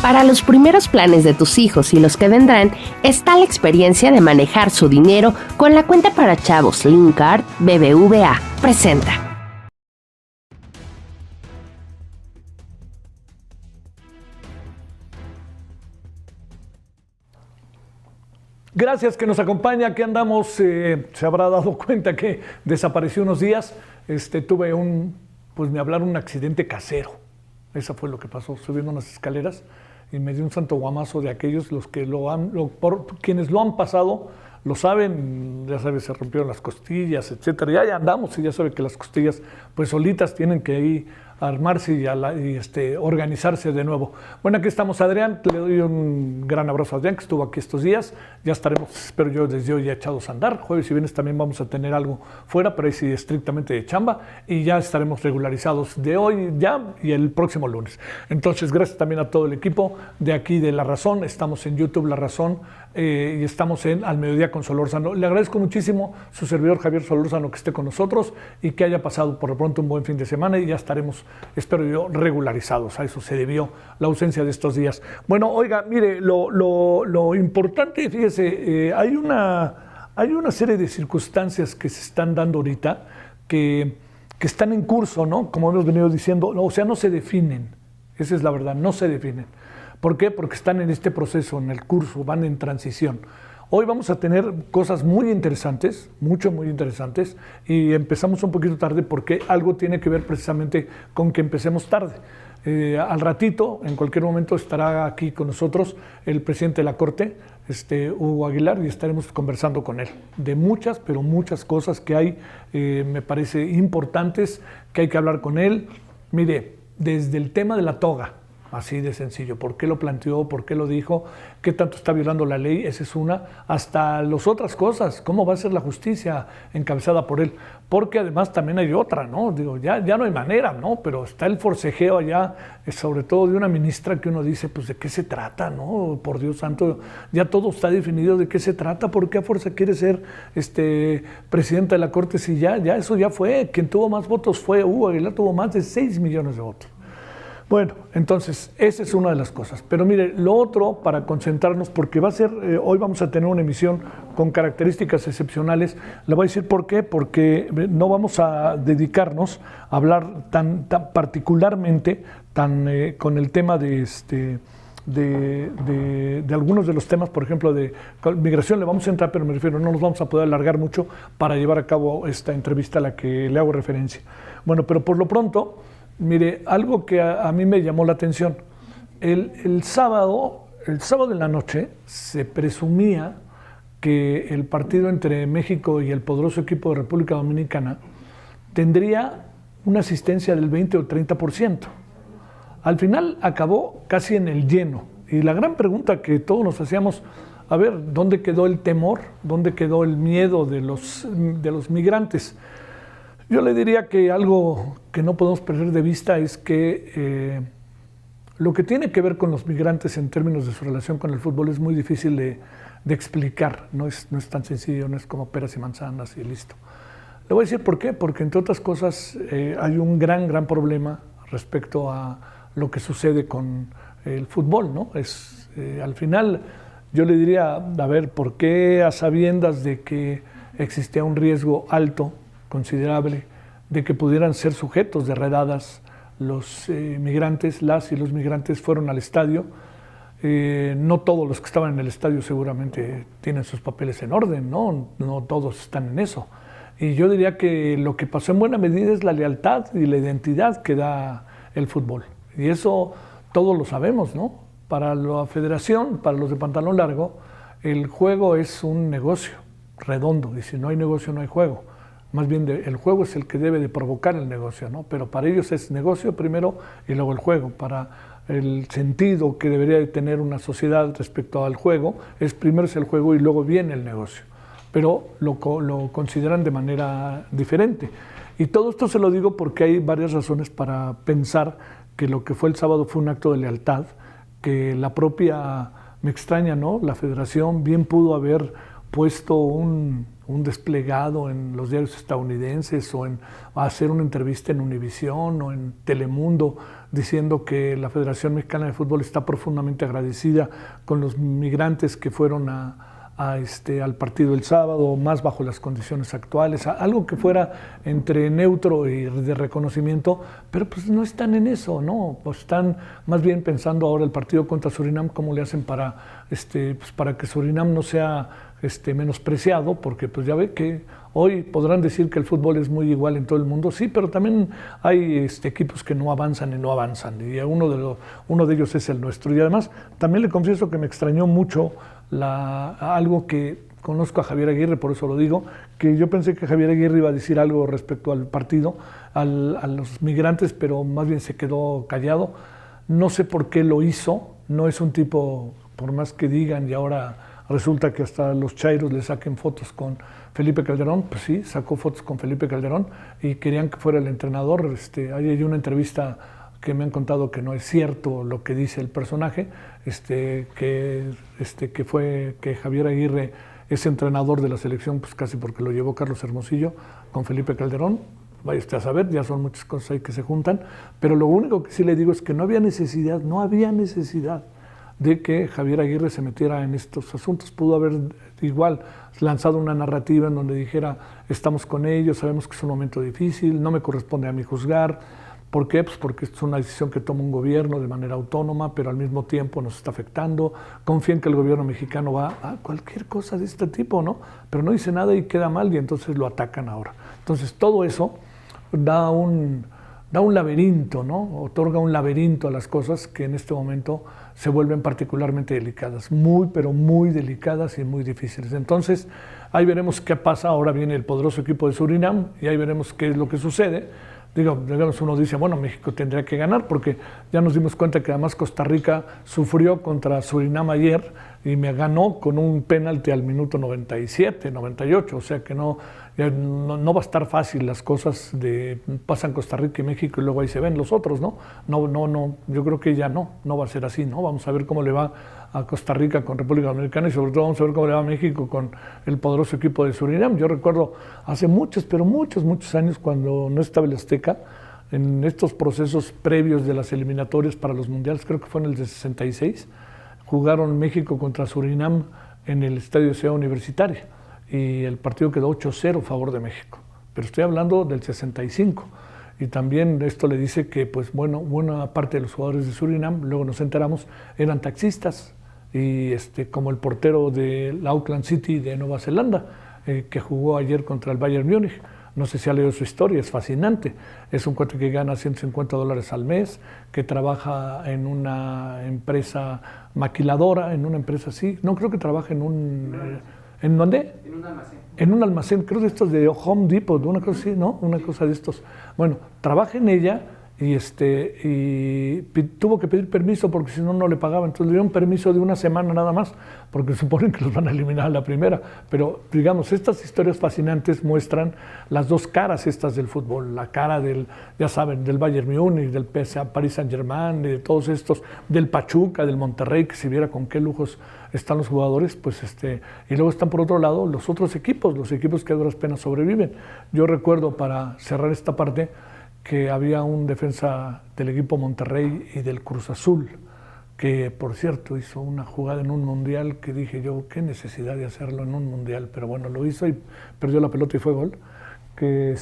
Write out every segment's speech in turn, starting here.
Para los primeros planes de tus hijos y los que vendrán, está la experiencia de manejar su dinero con la cuenta para chavos Linkard BBVA. Presenta. Gracias que nos acompaña, aquí andamos, se habrá dado cuenta que desapareció unos días, tuve me hablaron un accidente casero, eso fue lo que pasó, subiendo unas escaleras y me dio un santo guamazo de aquellos, los que quienes lo han pasado, lo saben, ya sabes, se rompieron las costillas, etcétera, ya andamos y ya sabe que las costillas pues solitas tienen que ir armarse y organizarse de nuevo. Bueno, aquí estamos, Adrián, le doy un gran abrazo a Adrián, que estuvo aquí estos días, ya estaremos, espero yo, desde hoy ya echados a andar, jueves y viernes también vamos a tener algo fuera, pero ahí sí estrictamente de chamba, y ya estaremos regularizados de hoy ya y el próximo lunes. Entonces, gracias también a todo el equipo de aquí de La Razón, estamos en YouTube La Razón, y estamos en Al Mediodía con Solórzano. Le agradezco muchísimo su servidor Javier Solórzano que esté con nosotros y que haya pasado por lo pronto un buen fin de semana y ya estaremos, espero yo, regularizados. A eso se debió la ausencia de estos días. Bueno, oiga, mire, lo importante, fíjese, hay una serie de circunstancias que se están dando ahorita que están en curso, ¿no? Como hemos venido diciendo, o sea, no se definen, esa es la verdad, no se definen. ¿Por qué? Porque están en este proceso, en el curso, van en transición. Hoy vamos a tener cosas muy interesantes, muy interesantes, y empezamos un poquito tarde porque algo tiene que ver precisamente con que empecemos tarde. Al ratito, en cualquier momento, estará aquí con nosotros el presidente de la Corte, Hugo Aguilar, y estaremos conversando con él de muchas, pero muchas cosas que hay, me parece importantes, que hay que hablar con él. Mire, desde el tema de la toga, así de sencillo, ¿por qué lo planteó? ¿Por qué lo dijo? ¿Qué tanto está violando la ley? Esa es una. Hasta las otras cosas, ¿cómo va a ser la justicia encabezada por él? Porque además también hay otra, ¿no? Digo, ya no hay manera, ¿no? Pero está el forcejeo allá, sobre todo de una ministra que uno dice, pues, ¿de qué se trata, no? Por Dios santo, ya todo está definido de qué se trata, ¿por qué a fuerza quiere ser presidenta de la Corte? Si ya eso ya fue, quien tuvo más votos fue Hugo Aguilar, tuvo más de 6 millones de votos. Bueno, entonces, esa es una de las cosas. Pero mire, lo otro, para concentrarnos, porque va a ser, hoy vamos a tener una emisión con características excepcionales. Le voy a decir por qué, porque no vamos a dedicarnos a hablar tan particularmente con el tema de algunos de los temas, por ejemplo, de migración le vamos a entrar, pero me refiero, no nos vamos a poder alargar mucho para llevar a cabo esta entrevista a la que le hago referencia. Bueno, pero por lo pronto, mire, algo que a mí me llamó la atención, el sábado en la noche se presumía que el partido entre México y el poderoso equipo de República Dominicana tendría una asistencia del 20 o 30%. Al final acabó casi en el lleno. Y la gran pregunta que todos nos hacíamos, a ver, ¿dónde quedó el temor? ¿Dónde quedó el miedo de los migrantes? Yo le diría que algo que no podemos perder de vista es que lo que tiene que ver con los migrantes en términos de su relación con el fútbol es muy difícil de explicar, no es tan sencillo, no es como peras y manzanas y listo. Le voy a decir por qué, porque entre otras cosas hay un gran problema respecto a lo que sucede con el fútbol, ¿no? Al final yo le diría, a ver, ¿por qué a sabiendas de que existía un riesgo alto, considerable, de que pudieran ser sujetos de redadas los migrantes, las y los migrantes fueron al estadio? No todos los que estaban en el estadio seguramente tienen sus papeles en orden, no todos están en eso. Y yo diría que lo que pasó en buena medida es la lealtad y la identidad que da el fútbol. Y eso todos lo sabemos, ¿no? Para la federación, para los de pantalón largo, el juego es un negocio redondo, y si no hay negocio no hay juego. Más bien el juego es el que debe de provocar el negocio, ¿no? Pero para ellos es negocio primero y luego el juego. Para el sentido que debería de tener una sociedad respecto al juego, primero es el juego y luego viene el negocio. Pero lo consideran de manera diferente. Y todo esto se lo digo porque hay varias razones para pensar que lo que fue el sábado fue un acto de lealtad, que la propia, me extraña, ¿no? La federación bien pudo haber puesto un desplegado en los diarios estadounidenses o en hacer una entrevista en Univisión o en Telemundo diciendo que la Federación Mexicana de Fútbol está profundamente agradecida con los migrantes que fueron al partido el sábado, más bajo las condiciones actuales, algo que fuera entre neutro y de reconocimiento, pero pues no están en eso, ¿no? Pues están más bien pensando ahora el partido contra Surinam, cómo le hacen para que Surinam no sea menospreciado, porque pues ya ve que hoy podrán decir que el fútbol es muy igual en todo el mundo, sí, pero también hay equipos que no avanzan, y uno de ellos es el nuestro. Y además, también le confieso que me extrañó mucho algo que conozco a Javier Aguirre, por eso lo digo, que yo pensé que Javier Aguirre iba a decir algo respecto al partido, a los migrantes, pero más bien se quedó callado. No sé por qué lo hizo, no es un tipo, por más que digan, y ahora resulta que hasta los chairos le saquen fotos con Felipe Calderón, pues sí, sacó fotos con Felipe Calderón y querían que fuera el entrenador. Hay una entrevista que me han contado que no es cierto lo que dice el personaje, que Javier Aguirre es entrenador de la selección, pues casi porque lo llevó Carlos Hermosillo con Felipe Calderón. Vaya usted a saber, ya son muchas cosas ahí que se juntan, pero lo único que sí le digo es que no había necesidad de que Javier Aguirre se metiera en estos asuntos. Pudo haber igual lanzado una narrativa en donde dijera, estamos con ellos, sabemos que es un momento difícil, no me corresponde a mí juzgar. ¿Por qué? Pues porque es una decisión que toma un gobierno de manera autónoma, pero al mismo tiempo nos está afectando. Confía en que el gobierno mexicano va a cualquier cosa de este tipo, ¿no? Pero no dice nada y queda mal y entonces lo atacan ahora. Entonces todo eso da un laberinto, ¿no? Otorga un laberinto a las cosas que en este momento se vuelven particularmente delicadas, pero muy delicadas y muy difíciles. Entonces, ahí veremos qué pasa. Ahora viene el poderoso equipo de Surinam y ahí veremos qué es lo que sucede. Digamos, uno dice, bueno, México tendría que ganar, porque ya nos dimos cuenta que además Costa Rica sufrió contra Surinam ayer y me ganó con un penalti al minuto 97, 98, o sea que no va a estar fácil las cosas pasan Costa Rica y México y luego ahí se ven los otros, ¿no? No, yo creo que ya no va a ser así, ¿no? Vamos a ver cómo le va a Costa Rica con República Dominicana y sobre todo vamos a ver cómo le va a México con el poderoso equipo de Surinam. Yo recuerdo hace muchos años cuando no estaba el Azteca, en estos procesos previos de las eliminatorias para los mundiales, creo que fue en el de 66, jugaron México contra Surinam en el Estadio de Ciudad Universitaria y el partido quedó 8-0 a favor de México, pero estoy hablando del 65. Y también esto le dice que, pues bueno, buena parte de los jugadores de Surinam, luego nos enteramos, eran taxistas, y como el portero del Auckland City de Nueva Zelanda, que jugó ayer contra el Bayern Múnich. No sé si ha leído su historia, es fascinante. Es un cuate que gana $150 al mes, que trabaja en una empresa maquiladora, en una empresa así. No, creo que trabaja ¿en dónde? En un almacén. En un almacén, creo de estos de Home Depot, una cosa así, ¿no? Una cosa de estos. Bueno, trabaja en ella y tuvo que pedir permiso porque si no, no le pagaban. Entonces le dieron permiso de una semana nada más, porque suponen que los van a eliminar a la primera. Pero, digamos, estas historias fascinantes muestran las dos caras estas del fútbol. La cara ya saben, del Bayern Múnich, del Paris Saint-Germain, de todos estos, del Pachuca, del Monterrey, que si viera con qué lujos están los jugadores, pues y luego están por otro lado los otros equipos, los equipos que a duras penas sobreviven. Yo recuerdo, para cerrar esta parte, que había un defensa del equipo Monterrey y del Cruz Azul, que por cierto hizo una jugada en un mundial que dije yo, qué necesidad de hacerlo en un mundial, pero bueno, lo hizo y perdió la pelota y fue gol, que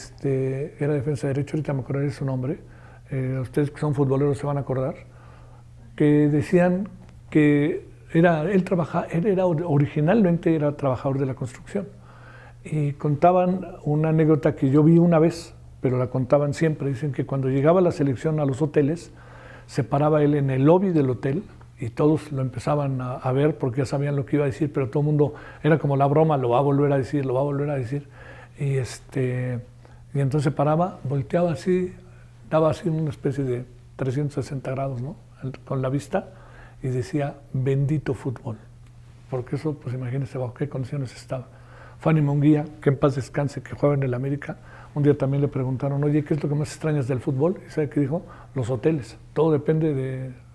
era defensa derecho, ahorita me acordaré de su nombre, ustedes que son futboleros se van a acordar, que decían que originalmente era trabajador de la construcción, y contaban una anécdota que yo vi una vez, pero la contaban siempre. Dicen que cuando llegaba la selección a los hoteles, se paraba él en el lobby del hotel y todos lo empezaban a ver porque ya sabían lo que iba a decir, pero todo el mundo, era como la broma, lo va a volver a decir, lo va a volver a decir. Y entonces se paraba, volteaba así, daba así una especie de 360 grados, ¿no? Con la vista, y decía, bendito fútbol. Porque eso, pues imagínense bajo qué condiciones estaba. Fanny Munguía, que en paz descanse, que juega en el América, un día también le preguntaron, oye, ¿qué es lo que más extrañas del fútbol? Y ¿sabe qué dijo? Los hoteles. Todo depende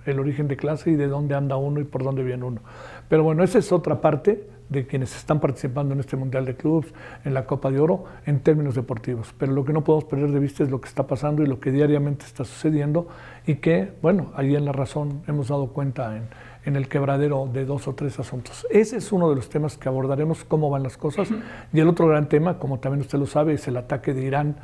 del origen de clase y de dónde anda uno y por dónde viene uno. Pero bueno, esa es otra parte de quienes están participando en este Mundial de Clubes, en la Copa de Oro, en términos deportivos. Pero lo que no podemos perder de vista es lo que está pasando y lo que diariamente está sucediendo y que, bueno, ahí en La Razón hemos dado cuenta en el quebradero de 2 o 3 asuntos. Ese es uno de los temas que abordaremos, cómo van las cosas. Y el otro gran tema, como también usted lo sabe, es el ataque de Irán,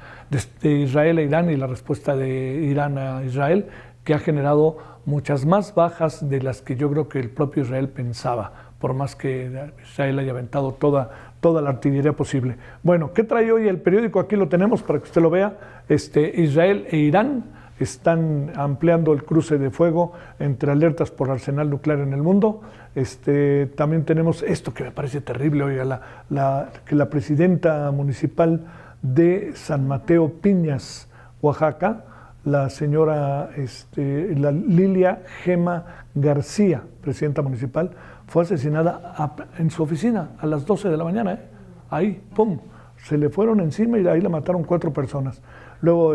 de Israel a Irán y la respuesta de Irán a Israel, que ha generado muchas más bajas de las que yo creo que el propio Israel pensaba, por más que Israel haya aventado toda la artillería posible. Bueno, ¿qué trae hoy el periódico? Aquí lo tenemos para que usted lo vea. Israel e Irán están ampliando el cruce de fuego entre alertas por arsenal nuclear en el mundo. También tenemos esto que me parece terrible, oiga, que la presidenta municipal de San Mateo Piñas, Oaxaca, la señora la Lilia Gema García, presidenta municipal, fue asesinada en su oficina a las 12 de la mañana. Ahí, pum, se le fueron encima y ahí la mataron 4 personas. Luego,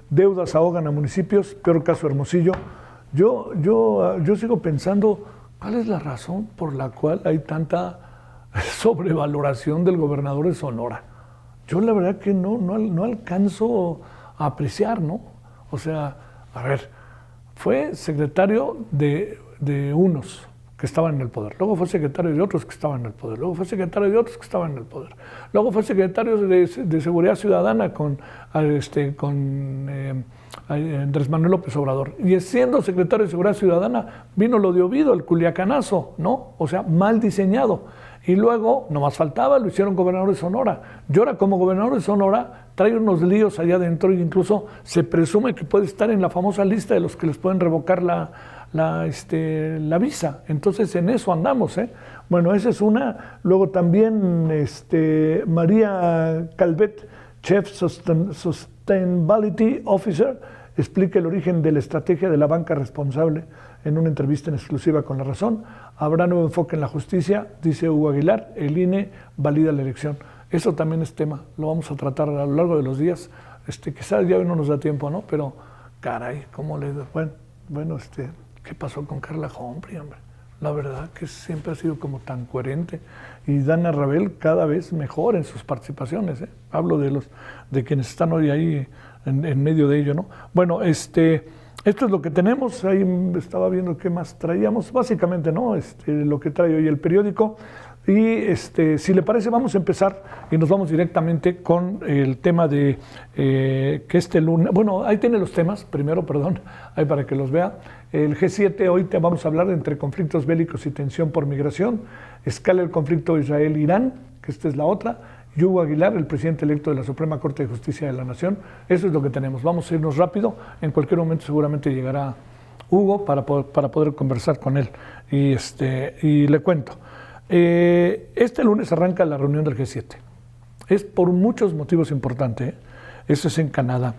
deudas ahogan a municipios, peor caso Hermosillo. Yo sigo pensando, ¿cuál es la razón por la cual hay tanta sobrevaloración del gobernador de Sonora? Yo la verdad que no alcanzo a apreciar, ¿no? O sea, a ver, fue secretario de unos que estaban en el poder, luego fue secretario de otros que estaban en el poder, luego fue secretario de otros que estaban en el poder, luego fue secretario de Seguridad Ciudadana con Andrés Manuel López Obrador. Y siendo secretario de Seguridad Ciudadana vino lo de Ovidio, el culiacanazo, ¿no? O sea, mal diseñado. Y luego, no más faltaba, lo hicieron gobernador de Sonora. Y ahora, como gobernador de Sonora, trae unos líos allá adentro e incluso se presume que puede estar en la famosa lista de los que les pueden revocar la visa. Entonces, en eso andamos, ¿eh? Bueno, esa es una. Luego también María Calvet, Chief Sustainability Officer, explica el origen de la estrategia de la banca responsable en una entrevista en exclusiva con La Razón. Habrá nuevo enfoque en la justicia, dice Hugo Aguilar, el INE valida la elección. Eso también es tema, lo vamos a tratar a lo largo de los días. Quizás ya hoy no nos da tiempo, ¿no? Pero, caray, ¿cómo le da? Bueno, ¿qué pasó con Carla Humphrey, hombre? La verdad que siempre ha sido como tan coherente. Y Dana Rabel cada vez mejor en sus participaciones, ¿eh? Hablo de quienes están hoy ahí en medio de ello, ¿no? Bueno, esto es lo que tenemos. Ahí estaba viendo qué más traíamos. Básicamente, ¿no? Lo que trae hoy el periódico. Y si le parece, vamos a empezar y nos vamos directamente con el tema de que lunes. Bueno, ahí tiene los temas, primero, perdón, ahí para que los vea. El G7, hoy te vamos a hablar entre conflictos bélicos y tensión por migración. Escala el conflicto Israel-Irán, que esta es la otra. Y Hugo Aguilar, el presidente electo de la Suprema Corte de Justicia de la Nación. Eso es lo que tenemos. Vamos a irnos rápido. En cualquier momento seguramente llegará Hugo para poder conversar con él. Y le cuento. Este lunes arranca la reunión del G7. Es por muchos motivos importante. Eso es en Canadá.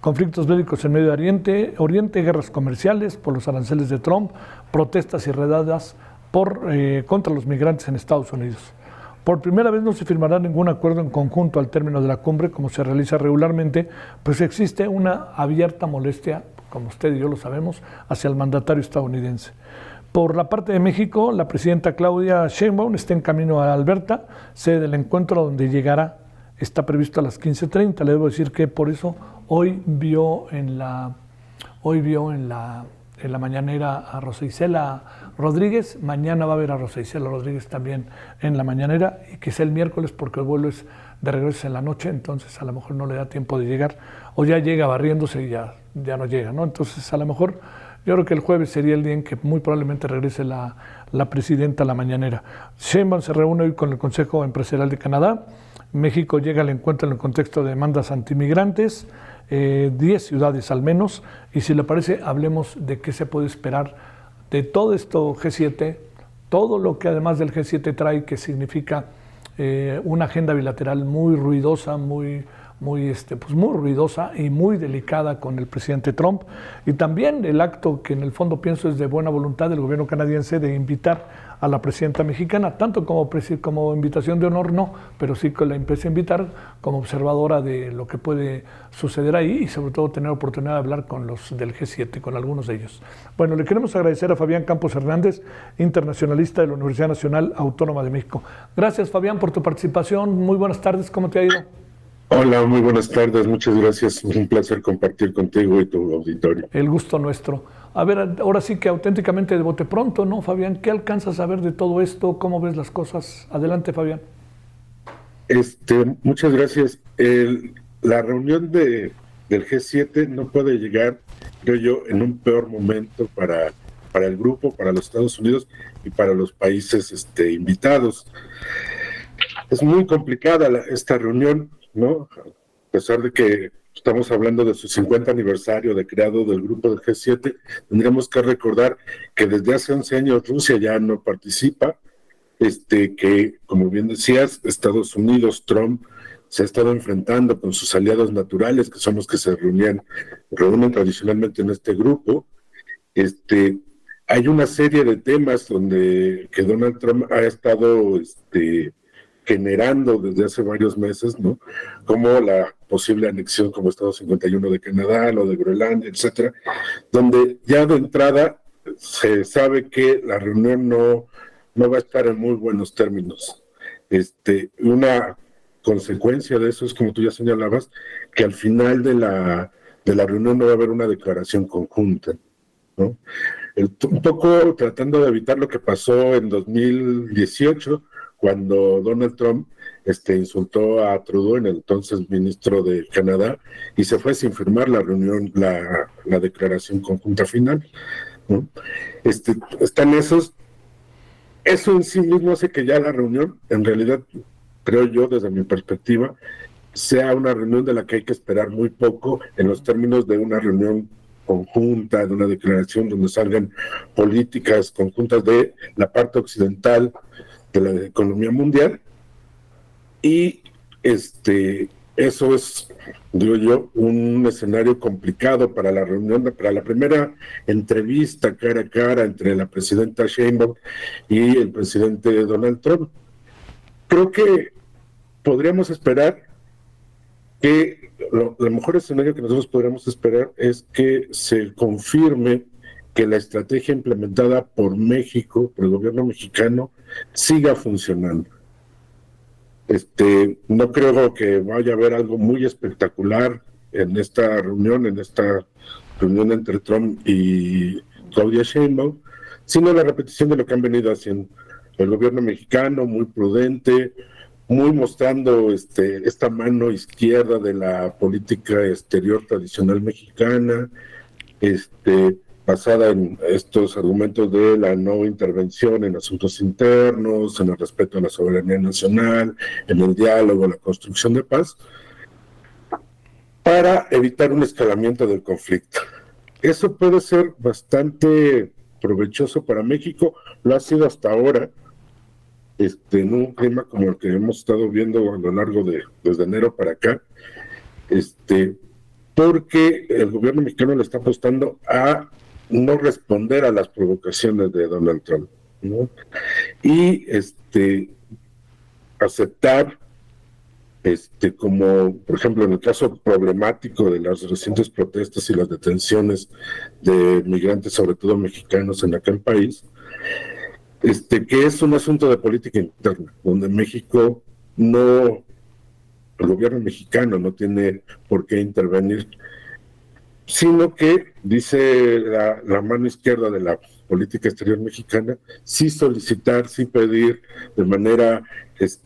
Conflictos bélicos en Medio Oriente, guerras comerciales por los aranceles de Trump, protestas y redadas contra los migrantes en Estados Unidos. Por primera vez no se firmará ningún acuerdo en conjunto al término de la cumbre, como se realiza regularmente, pues existe una abierta molestia, como usted y yo lo sabemos, hacia el mandatario estadounidense. Por la parte de México, la presidenta Claudia Sheinbaum está en camino a Alberta, sede del encuentro donde llegará, está previsto a las 15:30. Le debo decir que por eso hoy vio en la mañanera a Rosa Isela Rodríguez, mañana va a ver a Rosa Isela Rodríguez también en la mañanera, y que sea el miércoles porque el vuelo es de regreso en la noche, entonces a lo mejor no le da tiempo de llegar, o ya llega barriéndose y ya no llega, ¿no? Entonces a lo mejor yo creo que el jueves sería el día en que muy probablemente regrese la presidenta a la mañanera. Sheinbaum se reúne hoy con el Consejo Empresarial de Canadá. México llega al encuentro en el contexto de demandas antimigrantes, 10 ciudades al menos, y si le parece, hablemos de qué se puede esperar de todo esto G7, todo lo que además del G7 trae, que significa una agenda bilateral muy ruidosa, muy pues muy ruidosa y muy delicada con el presidente Trump. Y también el acto que en el fondo pienso es de buena voluntad del gobierno canadiense de invitar a la presidenta mexicana, tanto como invitación de honor, no, pero sí que la empecé a invitar como observadora de lo que puede suceder ahí y sobre todo tener oportunidad de hablar con los del G7, con algunos de ellos. Bueno, le queremos agradecer a Fabián Campos Hernández, internacionalista de la Universidad Nacional Autónoma de México. Gracias, Fabián, por tu participación. Muy buenas tardes, ¿cómo te ha ido? Hola, muy buenas tardes, muchas gracias. Es un placer compartir contigo y tu auditorio. El gusto nuestro. A ver, ahora sí que auténticamente de bote pronto, ¿no, Fabián? ¿Qué alcanzas a ver de todo esto? ¿Cómo ves las cosas? Adelante, Fabián. Muchas gracias. La reunión del G7 no puede llegar, creo yo, en un peor momento para el grupo, para los Estados Unidos y para los países invitados. Es muy complicada esta reunión, ¿no? A pesar de que estamos hablando de su 50 aniversario de creado del grupo del G7, tendríamos que recordar que desde hace 11 años Rusia ya no participa, que, como bien decías, Estados Unidos, Trump, se ha estado enfrentando con sus aliados naturales, que son los que se reúnen tradicionalmente en este grupo. Hay una serie de temas que Donald Trump ha estado generando desde hace varios meses, ¿no? Como la posible anexión como Estado 51 de Canadá, lo de Groenlandia, etcétera, donde ya de entrada se sabe que la reunión no va a estar en muy buenos términos. Una consecuencia de eso es, como tú ya señalabas, que al final de la reunión no va a haber una declaración conjunta, ¿no? Un poco tratando de evitar lo que pasó en 2018, cuando Donald Trump insultó a Trudeau, el entonces ministro de Canadá, y se fue sin firmar la reunión, la declaración conjunta final, ¿no? Están eso en sí mismo hace que ya la reunión, en realidad, creo yo, desde mi perspectiva, sea una reunión de la que hay que esperar muy poco en los términos de una reunión conjunta, de una declaración donde salgan políticas conjuntas de la parte occidental de la economía mundial. Y eso es, digo yo, un escenario complicado para la reunión, para la primera entrevista cara a cara entre la presidenta Sheinbaum y el presidente Donald Trump. Creo que podríamos esperar que el mejor escenario que nosotros podríamos esperar es que se confirme que la estrategia implementada por México, por el gobierno mexicano, siga funcionando. No creo que vaya a haber algo muy espectacular en esta reunión entre Trump y Claudia Sheinbaum, sino la repetición de lo que han venido haciendo el gobierno mexicano, muy prudente, muy mostrando esta mano izquierda de la política exterior tradicional mexicana, basada en estos argumentos de la no intervención en asuntos internos, en el respeto a la soberanía nacional, en el diálogo, la construcción de paz, para evitar un escalamiento del conflicto. Eso puede ser bastante provechoso para México, lo ha sido hasta ahora, en un clima como el que hemos estado viendo a lo largo desde enero para acá, porque el gobierno mexicano le está apostando a no responder a las provocaciones de Donald Trump, ¿no? Y aceptar, como por ejemplo en el caso problemático de las recientes protestas y las detenciones de migrantes, sobre todo mexicanos en aquel país, que es un asunto de política interna, donde México el gobierno mexicano no tiene por qué intervenir, sino que, dice la mano izquierda de la política exterior mexicana, sí solicitar, sí pedir de manera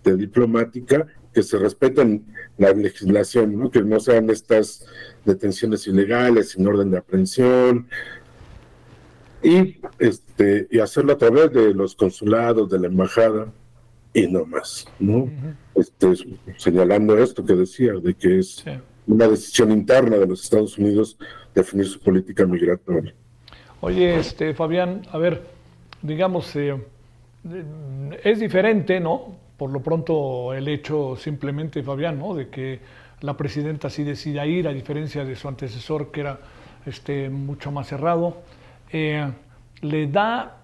diplomática que se respeten la legislación, ¿no? Que no sean estas detenciones ilegales sin orden de aprehensión, y hacerlo a través de los consulados, de la embajada, y no más, ¿no? Señalando esto que decía, de que es una decisión interna de los Estados Unidos definir su política migratoria. Oye, Fabián, a ver, digamos, es diferente, ¿no? Por lo pronto el hecho simplemente, Fabián, ¿no? De que la presidenta sí decida ir, a diferencia de su antecesor, que era mucho más cerrado. Le da,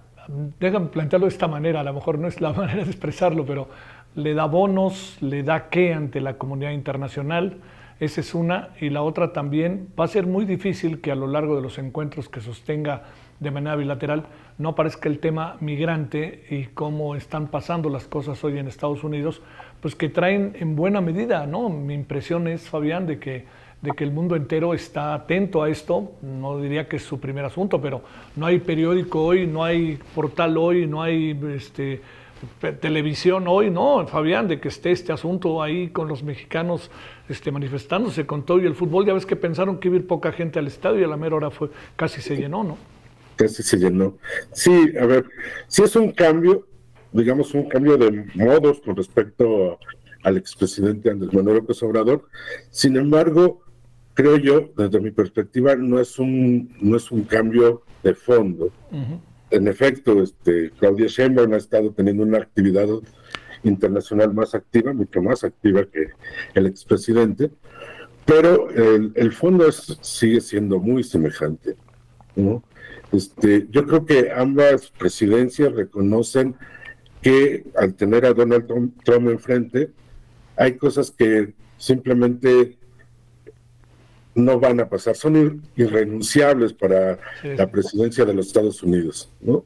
déjame plantearlo de esta manera, a lo mejor no es la manera de expresarlo, pero le da bonos, le da qué ante la comunidad internacional. Esa es una, y la otra también, va a ser muy difícil que a lo largo de los encuentros que sostenga de manera bilateral no aparezca el tema migrante y cómo están pasando las cosas hoy en Estados Unidos, pues que traen en buena medida, ¿no? Mi impresión es, Fabián, de que el mundo entero está atento a esto. No diría que es su primer asunto, pero no hay periódico hoy, no hay portal hoy, no hay televisión hoy, no, Fabián, de que esté este asunto ahí con los mexicanos manifestándose con todo y el fútbol. Ya ves que pensaron que iba a ir poca gente al estadio y a la mera hora casi se llenó, ¿no? Casi se llenó. Sí, a ver, sí es un cambio, digamos un cambio de modos con respecto al expresidente Andrés Manuel López Obrador. Sin embargo, creo yo, desde mi perspectiva, no es un cambio de fondo. Uh-huh. En efecto, Claudia Sheinbaum ha estado teniendo una actividad internacional más activa, mucho más activa que el expresidente, pero el fondo sigue siendo muy semejante, ¿no? Yo creo que ambas presidencias reconocen que al tener a Donald Trump enfrente, hay cosas que simplemente no van a pasar, son irrenunciables para la presidencia de los Estados Unidos, ¿no?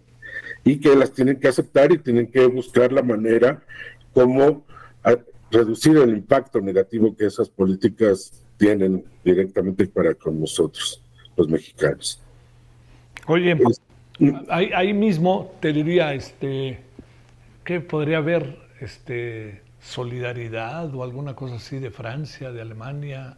Y que las tienen que aceptar y tienen que buscar la manera como reducir el impacto negativo que esas políticas tienen directamente para con nosotros, los mexicanos. Oye, ahí mismo te diría, ¿qué podría haber solidaridad o alguna cosa así de Francia, de Alemania,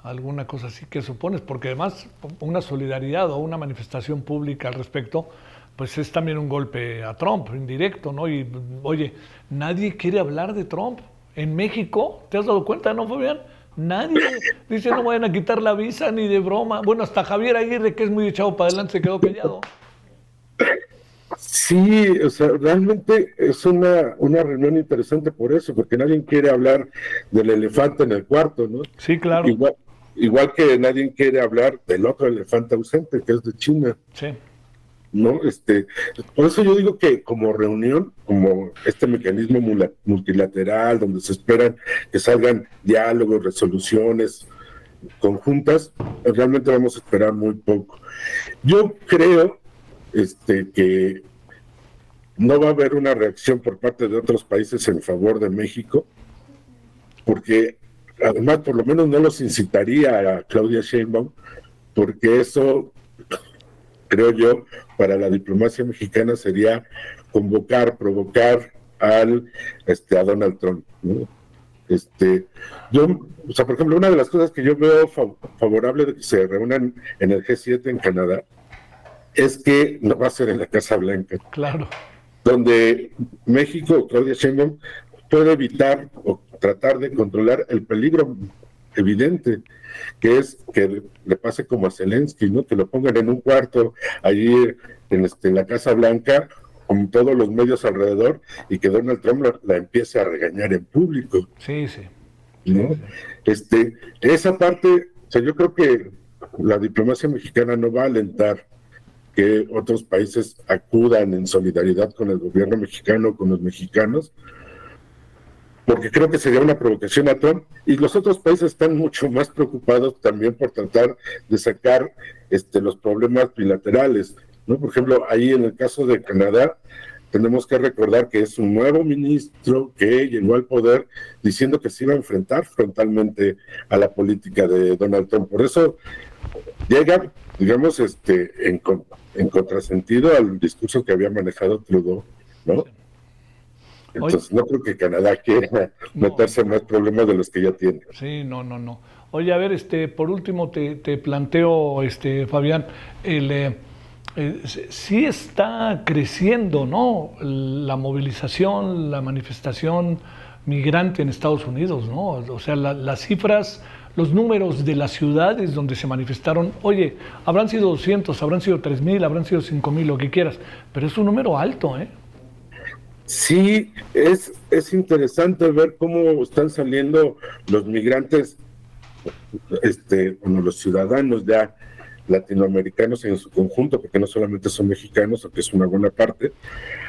alguna cosa así que supones? Porque además una solidaridad o una manifestación pública al respecto, pues es también un golpe a Trump, indirecto, ¿no? Y oye, nadie quiere hablar de Trump. En México, ¿te has dado cuenta, no, Fabián? Nadie dice no vayan a quitar la visa ni de broma. Bueno, hasta Javier Aguirre, que es muy echado para adelante, se quedó callado. Sí, o sea, realmente es una reunión interesante por eso, porque nadie quiere hablar del elefante en el cuarto, ¿no? Sí, claro. Igual que nadie quiere hablar del otro elefante ausente, que es de China. Sí. ¿No? Por eso yo digo que como reunión, como este mecanismo multilateral, donde se esperan que salgan diálogos, resoluciones conjuntas, realmente vamos a esperar muy poco. Yo creo que no va a haber una reacción por parte de otros países en favor de México, porque además por lo menos no los incitaría a Claudia Sheinbaum, porque eso, creo yo, para la diplomacia mexicana sería provocar a Donald Trump, ¿no? Por ejemplo, una de las cosas que yo veo favorable de que se reúnan en el G7 en Canadá es que no va a ser en la Casa Blanca. Claro. Donde México, Claudia Sheinbaum, puede evitar o tratar de controlar el peligro evidente, que es que le pase como a Zelensky, ¿no? Que lo pongan en un cuarto allí en la Casa Blanca con todos los medios alrededor y que Donald Trump la empiece a regañar en público. Sí, sí. ¿No? Esa parte, o sea, yo creo que la diplomacia mexicana no va a alentar que otros países acudan en solidaridad con el gobierno mexicano, con los mexicanos, porque creo que sería una provocación a Trump, y los otros países están mucho más preocupados también por tratar de sacar los problemas bilaterales, ¿no? Por ejemplo, ahí en el caso de Canadá, tenemos que recordar que es un nuevo ministro que llegó al poder diciendo que se iba a enfrentar frontalmente a la política de Donald Trump. Por eso llega, digamos, en contrasentido al discurso que había manejado Trudeau, ¿no? Entonces no creo que Canadá quiera meterse en más problemas de los que ya tiene. Sí, no. Oye, a ver, por último te planteo, Fabián, sí está creciendo, ¿no? La movilización, la manifestación migrante en Estados Unidos, ¿no? O sea, las cifras, los números de las ciudades donde se manifestaron, oye, habrán sido 200, habrán sido 3,000, habrán sido 5,000, lo que quieras, pero es un número alto, ¿eh? Sí, es interesante ver cómo están saliendo los migrantes bueno, los ciudadanos ya latinoamericanos en su conjunto, porque no solamente son mexicanos, aunque es una buena parte,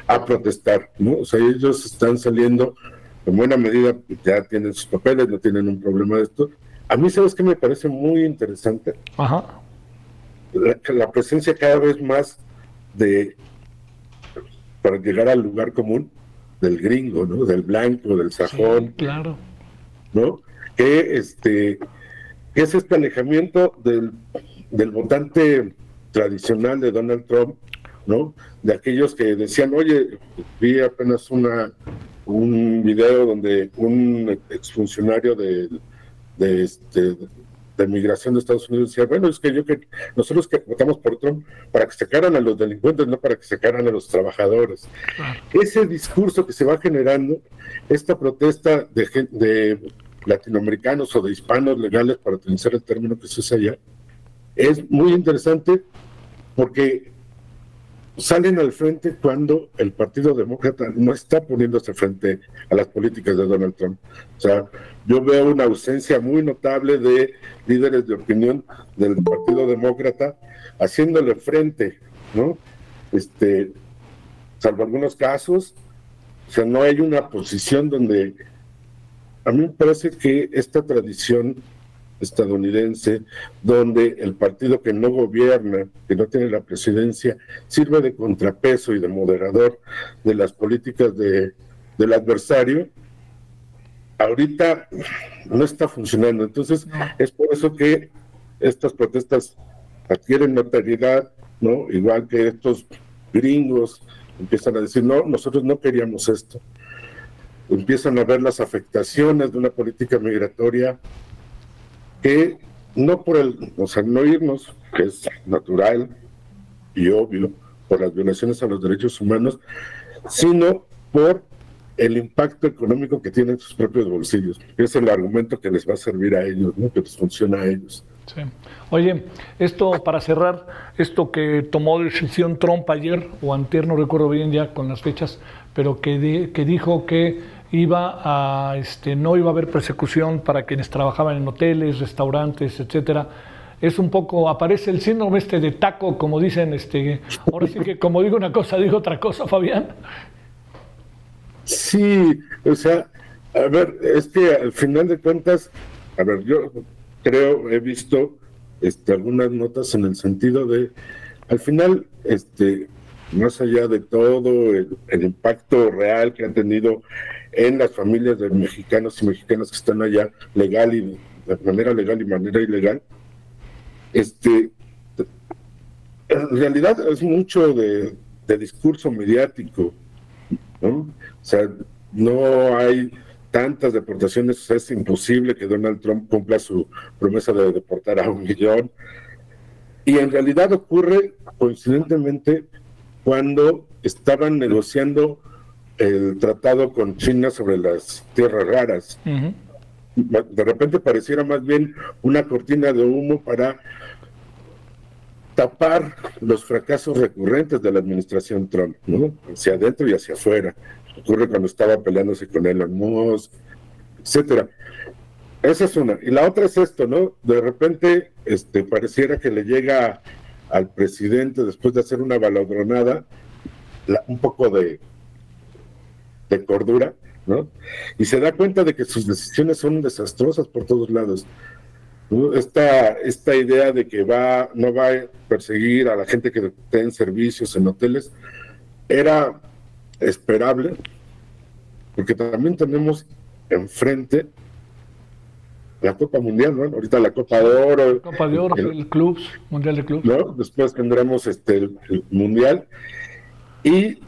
a protestar, ¿no? O sea, ellos están saliendo, en buena medida, ya tienen sus papeles, no tienen un problema de esto. A mí, ¿sabes qué me parece muy interesante? Ajá. La presencia cada vez más para llegar al lugar común del gringo, ¿no? Del blanco, del sajón. Sí, claro. ¿No? Que es este alejamiento del votante tradicional de Donald Trump, ¿no? De aquellos que decían, oye, vi apenas un video donde un exfuncionario de migración de Estados Unidos decía, bueno, es que nosotros que votamos por Trump para que sacaran a los delincuentes, no para que sacaran a los trabajadores. Claro. Ese discurso que se va generando, esta protesta de latinoamericanos o de hispanos legales, para utilizar el término que se usa allá, es muy interesante porque salen al frente cuando el Partido Demócrata no está poniéndose frente a las políticas de Donald Trump. O sea, yo veo una ausencia muy notable de líderes de opinión del Partido Demócrata haciéndole frente, ¿no? Salvo algunos casos, o sea, no hay una posición donde... A mí me parece que esta tradición estadounidense, donde el partido que no gobierna, que no tiene la presidencia, sirve de contrapeso y de moderador de las políticas del adversario, ahorita no está funcionando. Entonces, es por eso que estas protestas adquieren notoriedad, ¿no? Igual que estos gringos empiezan a decir, no, nosotros no queríamos esto. Empiezan a ver las afectaciones de una política migratoria que no no irnos, que es natural y obvio, por las violaciones a los derechos humanos, sino por el impacto económico que tienen sus propios bolsillos. Es el argumento que les va a servir a ellos, ¿no? Que les funciona a ellos. Sí. Oye, esto para cerrar, esto que tomó decisión Trump ayer o antier, no recuerdo bien ya con las fechas, pero que dijo que no iba a haber persecución para quienes trabajaban en hoteles, restaurantes, etcétera. Es un poco, aparece el síndrome de taco, como dicen, ahora sí que como digo una cosa, digo otra cosa, Fabián. Sí, o sea, a ver, es que al final de cuentas, a ver, yo creo, he visto algunas notas en el sentido de, al final, más allá de todo el impacto real que han tenido en las familias de mexicanos y mexicanas que están allá, de manera legal y manera ilegal, en realidad es mucho de discurso mediático, ¿no? O sea, no hay tantas deportaciones, o sea, es imposible que Donald Trump cumpla su promesa de deportar a 1 millón, y en realidad ocurre coincidentemente cuando estaban negociando el tratado con China sobre las tierras raras. Uh-huh. De repente pareciera más bien una cortina de humo para tapar los fracasos recurrentes de la administración Trump, ¿no? Hacia adentro y hacia afuera. Ocurre cuando estaba peleándose con Elon Musk, etcétera. Esa es una. Y la otra es esto, ¿no? De repente pareciera que le llega al presidente, después de hacer una baladronada, un poco de cordura, ¿no? Y se da cuenta de que sus decisiones son desastrosas por todos lados, ¿no? Esta idea de que no va a perseguir a la gente que den servicios en hoteles era esperable, porque también tenemos enfrente la Copa Mundial, ¿no? Ahorita la Copa de Oro. Copa de Oro, el club, Mundial de Clubs. ¿No? Después tendremos el Mundial. Y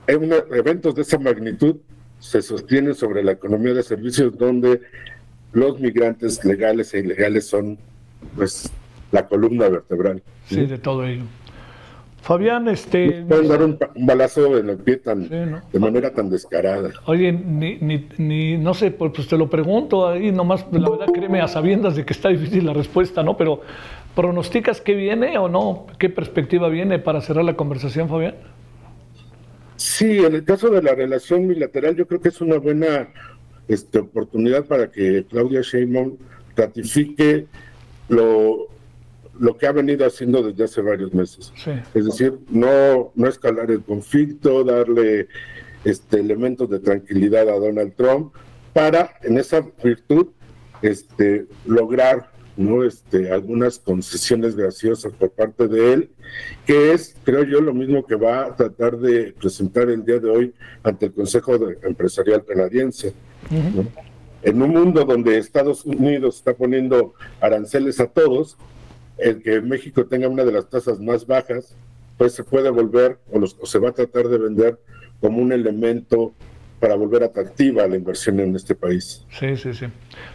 eventos de esa magnitud se sostienen sobre la economía de servicios, donde los migrantes legales e ilegales son, pues, la columna vertebral. Sí, de todo ello. Fabián, pueden dar un balazo en el pie de manera tan descarada. Oye, no sé, pues te lo pregunto ahí nomás, la verdad, créeme, a sabiendas de que está difícil la respuesta, ¿no? Pero, ¿pronosticas qué viene o no? ¿Qué perspectiva viene para cerrar la conversación, Fabián? Sí, en el caso de la relación bilateral, yo creo que es una buena oportunidad para que Claudia Sheinbaum ratifique lo que ha venido haciendo desde hace varios meses. Sí. Es decir, no escalar el conflicto, darle elementos de tranquilidad a Donald Trump para, en esa virtud, lograr, ¿no? Algunas concesiones graciosas por parte de él, que es, creo yo, lo mismo que va a tratar de presentar el día de hoy ante el Consejo Empresarial Canadiense. ¿No? En un mundo donde Estados Unidos está poniendo aranceles a todos, el que México tenga una de las tasas más bajas, pues se puede volver, o se va a tratar de vender como un elemento para volver atractiva la inversión en este país. Sí.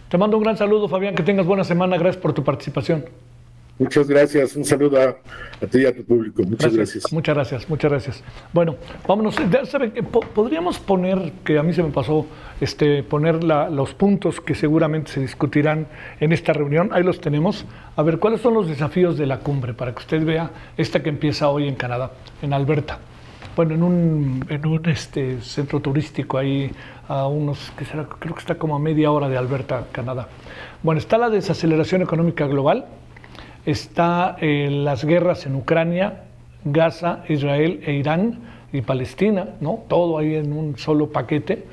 Te mando un gran saludo, Fabián, que tengas buena semana, gracias por tu participación. Muchas gracias, un saludo a ti y a tu público. Muchas gracias. Muchas gracias. Bueno, vámonos. ¿Sabe? Podríamos poner, que a mí se me pasó, poner los puntos que seguramente se discutirán en esta reunión. Ahí los tenemos. A ver, ¿cuáles son los desafíos de la cumbre? Para que usted vea esta que empieza hoy en Canadá, en Alberta. Bueno, en un centro turístico ahí a unos, creo que está como a media hora de Alberta, Canadá. Bueno, está la desaceleración económica global. Está las guerras en Ucrania, Gaza, Israel e Irán y Palestina, ¿no? Todo ahí en un solo paquete.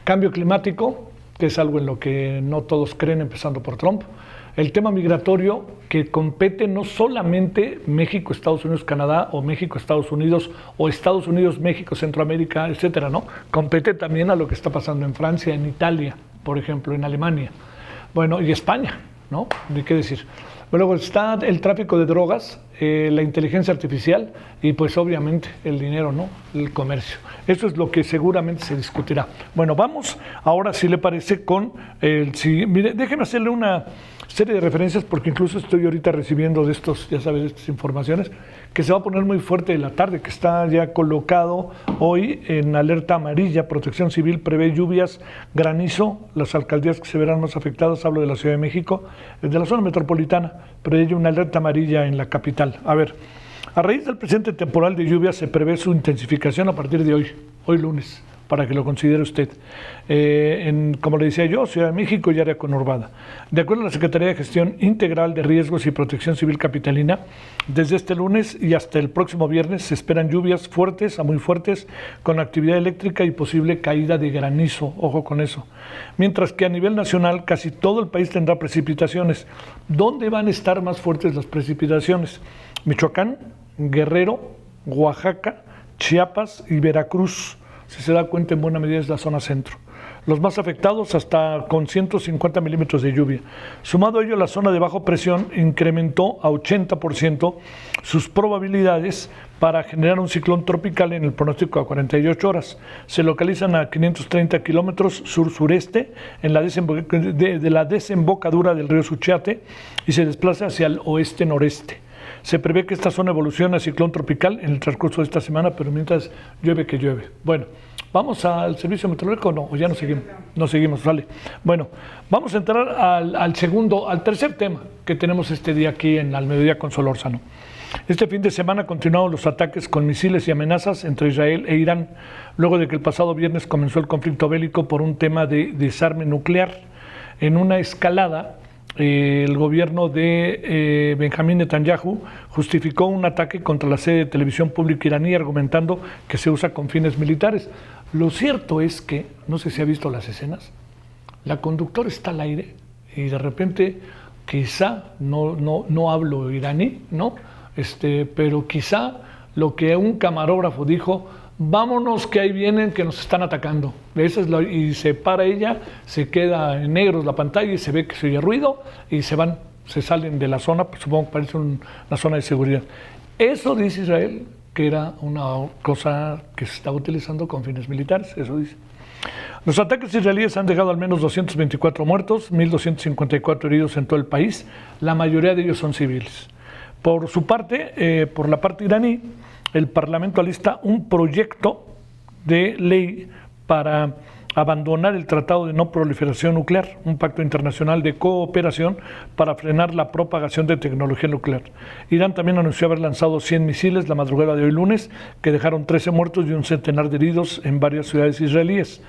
Cambio climático, que es algo en lo que no todos creen, empezando por Trump. El tema migratorio, que compete no solamente México, Estados Unidos, Canadá, o México, Estados Unidos, o Estados Unidos, México, Centroamérica, etcétera, ¿no? Compete también a lo que está pasando en Francia, en Italia, por ejemplo, en Alemania. Bueno, y España, ¿no? ¿De qué decir? Luego está el tráfico de drogas, la inteligencia artificial y pues obviamente el dinero, ¿no? El comercio. Eso es lo que seguramente se discutirá. Bueno, vamos ahora, si le parece, con el siguiente. Mire, déjeme hacerle una serie de referencias porque incluso estoy ahorita recibiendo de estos, ya sabes, de estas informaciones, que se va a poner muy fuerte en la tarde, que está ya colocado hoy en alerta amarilla. Protección Civil prevé lluvias, granizo, las alcaldías que se verán más afectadas, hablo de la Ciudad de México, de la zona metropolitana, pero hay una alerta amarilla en la capital. A ver, a raíz del presente temporal de lluvias se prevé su intensificación a partir de hoy lunes, para que lo considere usted. Como le decía yo, Ciudad de México y área conurbada. De acuerdo a la Secretaría de Gestión Integral de Riesgos y Protección Civil Capitalina, desde este lunes y hasta el próximo viernes se esperan lluvias fuertes a muy fuertes, con actividad eléctrica y posible caída de granizo, ojo con eso. Mientras que a nivel nacional casi todo el país tendrá precipitaciones. ¿Dónde van a estar más fuertes las precipitaciones? Michoacán, Guerrero, Oaxaca, Chiapas y Veracruz. Si se da cuenta, en buena medida es la zona centro. Los más afectados hasta con 150 milímetros de lluvia. Sumado a ello, la zona de bajo presión incrementó a 80% sus probabilidades para generar un ciclón tropical en el pronóstico a 48 horas. Se localizan a 530 kilómetros sur-sureste de la desembocadura del río Suchiate y se desplaza hacia el oeste-noreste. Se prevé que esta zona evolucione a ciclón tropical en el transcurso de esta semana, pero mientras llueve que llueve. Bueno, ¿vamos al servicio meteorológico o no? ¿O ya no seguimos? No seguimos, vale. Bueno, vamos a entrar al tercer tema que tenemos este día aquí al mediodía con Solórzano. Este fin de semana continuaron los ataques con misiles y amenazas entre Israel e Irán, luego de que el pasado viernes comenzó el conflicto bélico por un tema de desarme nuclear. En una escalada, el gobierno de Benjamín Netanyahu justificó un ataque contra la sede de televisión pública iraní, argumentando que se usa con fines militares. Lo cierto es que, no sé si ha visto las escenas, la conductora está al aire y de repente, quizá, no hablo iraní, ¿no? Pero quizá lo que un camarógrafo dijo: vámonos que ahí vienen, que nos están atacando. Y se para ella, se queda en negros la pantalla y se ve que se oye ruido y se salen de la zona, pues supongo que parece una zona de seguridad. Eso dice Israel que era una cosa que se estaba utilizando con fines militares, eso dice. Los ataques israelíes han dejado al menos 224 muertos, 1.254 heridos en todo el país, la mayoría de ellos son civiles. Por su parte, por la parte iraní, el Parlamento alista un proyecto de ley para abandonar el Tratado de No Proliferación Nuclear, un pacto internacional de cooperación para frenar la propagación de tecnología nuclear. Irán también anunció haber lanzado 100 misiles la madrugada de hoy lunes, que dejaron 13 muertos y un centenar de heridos en varias ciudades israelíes.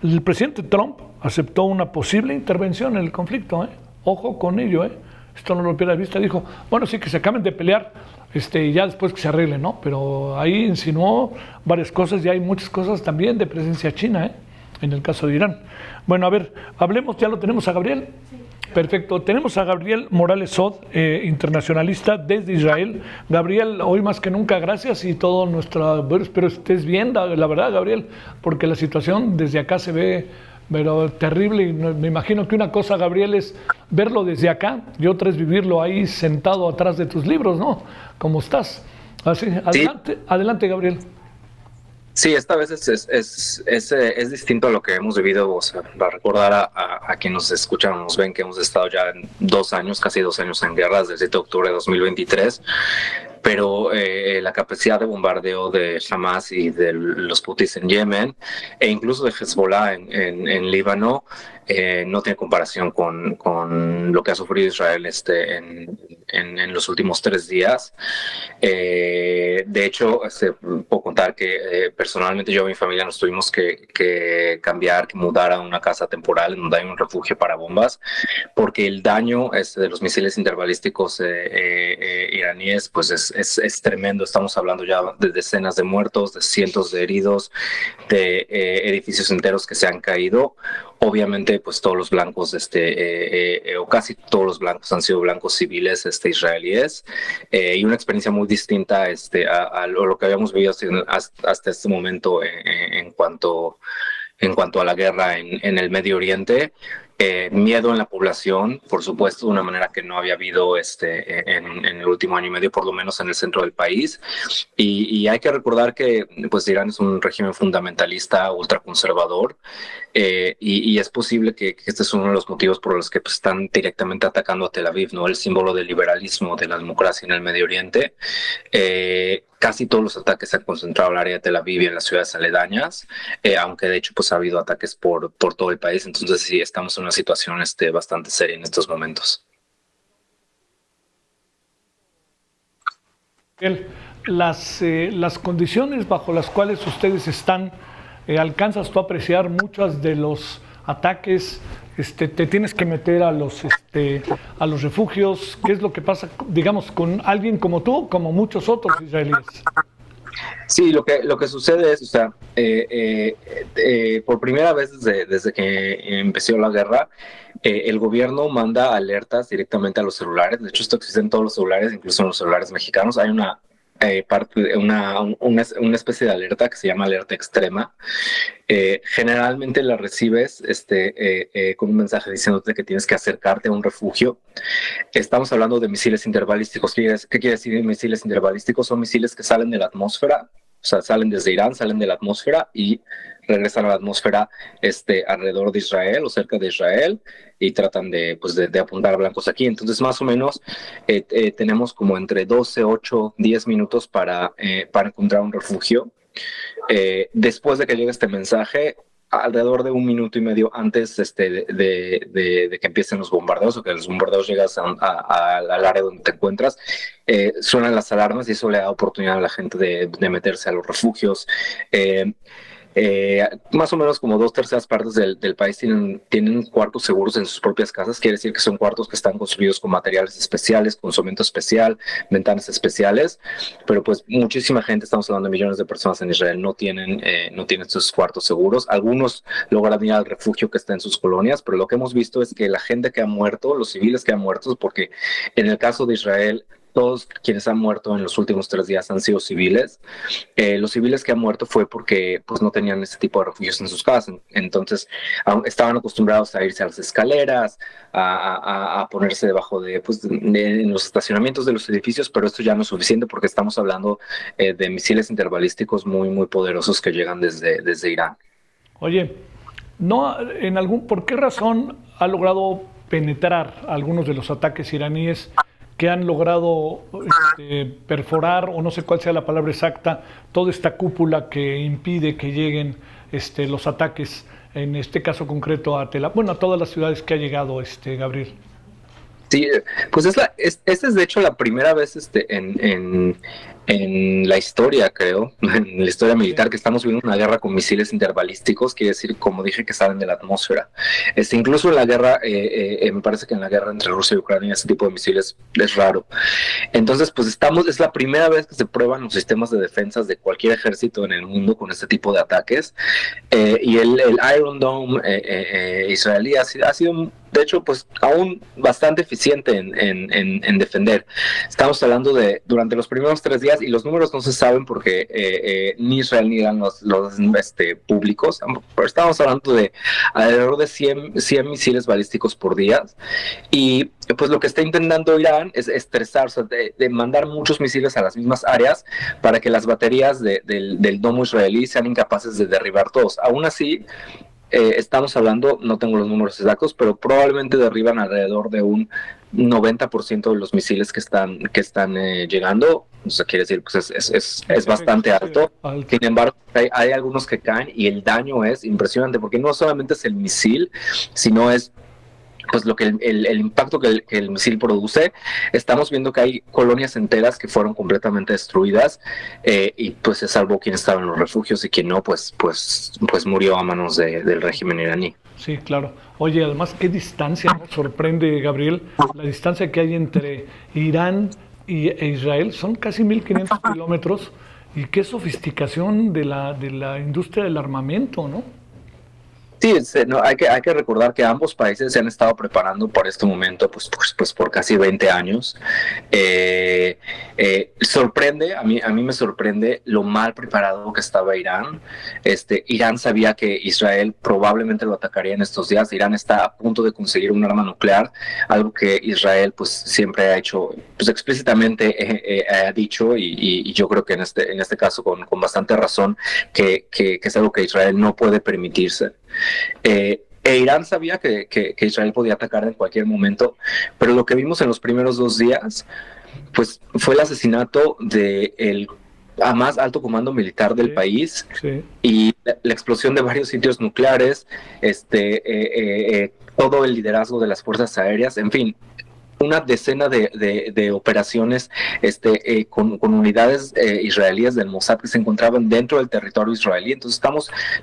El presidente Trump aceptó una posible intervención en el conflicto, Ojo con ello, esto no lo pierdas de vista. Dijo, bueno, sí, que se acaben de pelear y ya después que se arreglen, ¿no? Pero ahí insinuó varias cosas y hay muchas cosas también de presencia china, en el caso de Irán. Bueno, a ver, hablemos, ya lo tenemos a Gabriel. Sí. Perfecto, tenemos a Gabriel Morales Sod, internacionalista desde Israel. Gabriel, hoy más que nunca, gracias y todo nuestro... Espero estés bien, la verdad, Gabriel, porque la situación desde acá se ve pero terrible y me imagino que una cosa, Gabriel, es verlo desde acá y otra es vivirlo ahí sentado atrás de tus libros, ¿no? ¿Cómo estás? Así, adelante, sí. Adelante, Gabriel. Sí, esta vez es distinto a lo que hemos vivido, o sea, para recordar a quienes nos escuchan, nos ven que hemos estado ya en 2 años, casi 2 años en guerra, desde el 7 de octubre de 2023, pero la capacidad de bombardeo de Hamas y de los Houthis en Yemen, e incluso de Hezbollah en Líbano, no tiene comparación con lo que ha sufrido Israel en los últimos 3 días. De hecho, puedo contar que personalmente yo y mi familia nos tuvimos que cambiar, que mudar a una casa temporal en donde hay un refugio para bombas, porque el daño de los misiles interbalísticos iraníes pues es tremendo. Estamos hablando ya de decenas de muertos, de cientos de heridos, de edificios enteros que se han caído. Obviamente, pues todos los blancos, o casi todos los blancos han sido blancos civiles israelíes, y una experiencia muy distinta a lo que habíamos vivido hasta este momento en cuanto a la guerra en el Medio Oriente. Miedo en la población, por supuesto, de una manera que no había habido en el último año y medio, por lo menos en el centro del país. Y hay que recordar que pues Irán es un régimen fundamentalista, ultraconservador, y es posible que este es uno de los motivos por los que pues, están directamente atacando a Tel Aviv, ¿no? El símbolo del liberalismo, de la democracia en el Medio Oriente. Casi todos los ataques se han concentrado en el área de Tel Aviv y en las ciudades aledañas, aunque de hecho pues ha habido ataques por todo el país. Entonces sí, estamos en una situación bastante seria en estos momentos. Las condiciones bajo las cuales ustedes están, ¿alcanzas tú a apreciar muchos de los ataques? Te tienes que meter a los refugios. ¿Qué es lo que pasa, digamos, con alguien como tú, como muchos otros israelíes? Sí, lo que sucede es, o sea, por primera vez desde que empezó la guerra, el gobierno manda alertas directamente a los celulares. De hecho, esto existe en todos los celulares, incluso en los celulares mexicanos. Hay una especie de alerta que se llama alerta extrema. Generalmente la recibes con un mensaje diciéndote que tienes que acercarte a un refugio. Estamos hablando de misiles interbalísticos. ¿Qué quiere decir misiles interbalísticos? Son misiles que salen de la atmósfera, o sea, salen desde Irán, salen de la atmósfera y regresan a la atmósfera alrededor de Israel o cerca de Israel y tratan de apuntar a blancos aquí. Entonces, más o menos, tenemos como entre 12, 8, 10 minutos para encontrar un refugio. Después de que llegue este mensaje, alrededor de 1 minuto y medio antes de que empiecen los bombardeos o que los bombardeos llegas al área donde te encuentras, suenan las alarmas y eso le da oportunidad a la gente de meterse a los refugios. Más o menos como 2/3 partes del país tienen cuartos seguros en sus propias casas. Quiere decir que son cuartos que están construidos con materiales especiales, con cemento especial, ventanas especiales, pero pues muchísima gente, estamos hablando de millones de personas en Israel, no tienen sus cuartos seguros. Algunos logran ir al refugio que está en sus colonias, pero lo que hemos visto es que la gente que ha muerto, los civiles que han muerto, porque en el caso de Israel, todos quienes han muerto en los últimos 3 días han sido civiles. Los civiles que han muerto fue porque pues, no tenían este tipo de refugios en sus casas. Estaban acostumbrados a irse a las escaleras, a ponerse debajo en los estacionamientos de los edificios, pero esto ya no es suficiente porque estamos hablando de misiles interbalísticos muy, muy poderosos que llegan desde Irán. Oye, ¿por qué razón ha logrado penetrar algunos de los ataques iraníes que han logrado perforar, o no sé cuál sea la palabra exacta, toda esta cúpula que impide que lleguen los ataques, en este caso concreto a todas las ciudades que ha llegado, Gabriel? Sí, pues esta es de hecho la primera vez en en la historia, creo, en la historia militar, que estamos viviendo una guerra con misiles interbalísticos, quiere decir, como dije, que salen de la atmósfera. Incluso en la guerra, me parece que en la guerra entre Rusia y Ucrania ese tipo de misiles es raro. Entonces, pues es la primera vez que se prueban los sistemas de defensas de cualquier ejército en el mundo con este tipo de ataques. Y el Iron Dome israelí ha sido, de hecho, pues aún bastante eficiente en defender. Estamos hablando de durante los primeros 3 días, y los números no se saben porque ni Israel ni Irán los públicos, pero estamos hablando de alrededor de 100 misiles balísticos por día. Y pues lo que está intentando Irán es estresar, o sea, de mandar muchos misiles a las mismas áreas para que las baterías del domo israelí sean incapaces de derribar todos. Aún así, estamos hablando, no tengo los números exactos, pero probablemente derriban alrededor de un 90% de los misiles que están llegando. O sea, quiere decir, pues es bastante alto. Sin embargo, hay algunos que caen y el daño es impresionante, porque no solamente es el misil, sino es pues lo que el impacto que el misil produce. Estamos viendo que hay colonias enteras que fueron completamente destruidas, y pues se salvó quien estaba en los refugios, y quien no, pues murió a manos del régimen iraní. Sí, claro. Oye, además, ¿qué distancia nos sorprende, Gabriel? La distancia que hay entre Irán e Israel son casi 1.500 kilómetros, y qué sofisticación de la industria del armamento, ¿no? Sí, hay que recordar que ambos países se han estado preparando por este momento pues por casi 20 años. Sorprende, a mí me sorprende lo mal preparado que estaba Irán. Irán sabía que Israel probablemente lo atacaría en estos días. Irán está a punto de conseguir un arma nuclear, algo que Israel pues siempre ha hecho, pues explícitamente ha dicho, y yo creo que en este caso con bastante razón, que es algo que Israel no puede permitirse. Irán sabía que Israel podía atacar en cualquier momento, pero lo que vimos en los primeros 2 días pues fue el asesinato del más alto comando militar del país, y la explosión de varios sitios nucleares, todo el liderazgo de las fuerzas aéreas, en fin, una decena de operaciones con unidades israelíes del Mossad que se encontraban dentro del territorio israelí. Entonces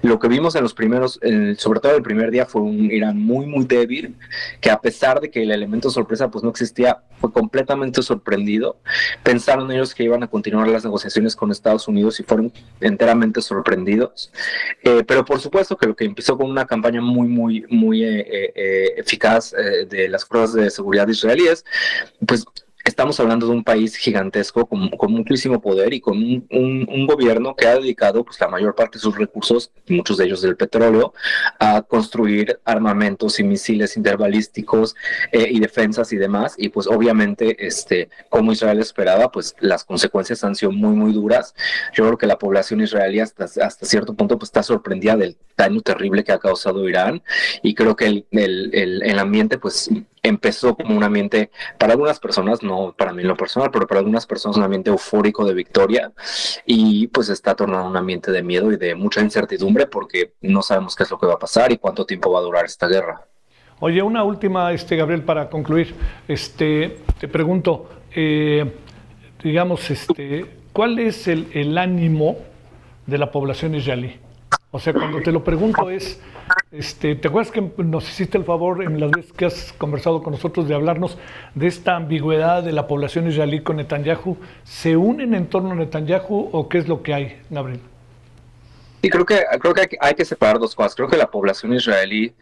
lo que vimos en los primeros, sobre todo el primer día, fue un Irán muy muy débil, que a pesar de que el elemento sorpresa pues no existía, fue completamente sorprendido. Pensaron ellos que iban a continuar las negociaciones con Estados Unidos y fueron enteramente sorprendidos. Pero por supuesto que lo que empezó con una campaña muy muy muy eficaz de las fuerzas de seguridad israelíes, pues estamos hablando de un país gigantesco con muchísimo poder, y con un gobierno que ha dedicado pues la mayor parte de sus recursos, muchos de ellos del petróleo, a construir armamentos y misiles interbalísticos y defensas y demás. Y pues obviamente como Israel esperaba, pues las consecuencias han sido muy muy duras. Yo creo que la población israelí hasta cierto punto pues está sorprendida del daño terrible que ha causado Irán, y creo que el ambiente pues empezó como un ambiente, para algunas personas, no para mí en lo personal, pero para algunas personas un ambiente eufórico de victoria, y pues está tornando un ambiente de miedo y de mucha incertidumbre, porque no sabemos qué es lo que va a pasar y cuánto tiempo va a durar esta guerra. Oye, una última, Gabriel, para concluir. Te pregunto, digamos, ¿cuál es el ánimo de la población israelí? O sea, cuando te lo pregunto ¿te acuerdas que nos hiciste el favor en las veces que has conversado con nosotros de hablarnos de esta ambigüedad de la población israelí con Netanyahu? ¿Se unen en torno a Netanyahu o qué es lo que hay, Gabriel? Sí, creo que hay que separar dos cosas. Creo que la población israelí,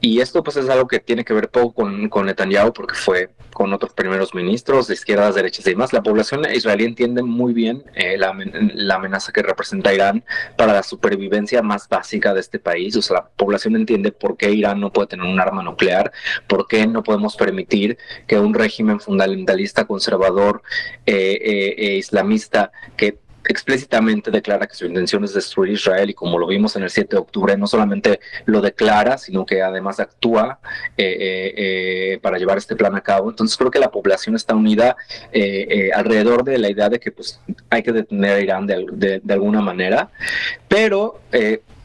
y esto pues es algo que tiene que ver poco con Netanyahu, porque fue con otros primeros ministros de izquierdas, derechas y demás. La población israelí entiende muy bien la amenaza que representa Irán para la supervivencia más básica de este país. O sea, la población entiende por qué Irán no puede tener un arma nuclear, por qué no podemos permitir que un régimen fundamentalista, conservador islamista, que explícitamente declara que su intención es destruir Israel, y como lo vimos en el 7 de octubre, no solamente lo declara, sino que además actúa para llevar este plan a cabo. Entonces creo que la población está unida alrededor de la idea de que pues hay que detener a Irán de alguna manera, pero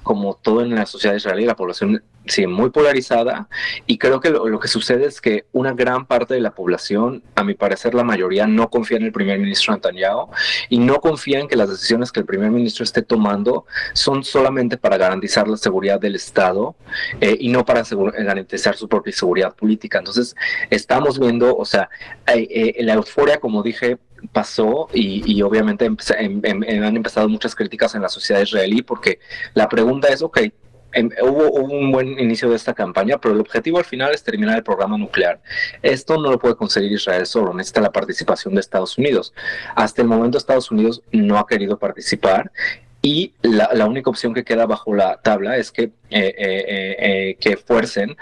como todo en la sociedad israelí, la población sí, muy polarizada, y creo que lo que sucede es que una gran parte de la población, a mi parecer la mayoría, no confía en el primer ministro Netanyahu y no confía en que las decisiones que el primer ministro esté tomando son solamente para garantizar la seguridad del Estado y no para garantizar su propia seguridad política. Entonces, estamos viendo, o sea, la euforia, como dije, pasó y obviamente han empezado muchas críticas en la sociedad israelí porque la pregunta es, ok, hubo un buen inicio de esta campaña, pero el objetivo al final es terminar el programa nuclear. Esto no lo puede conseguir Israel solo, necesita la participación de Estados Unidos. Hasta el momento Estados Unidos no ha querido participar y la única opción que queda bajo la tabla es que fuercen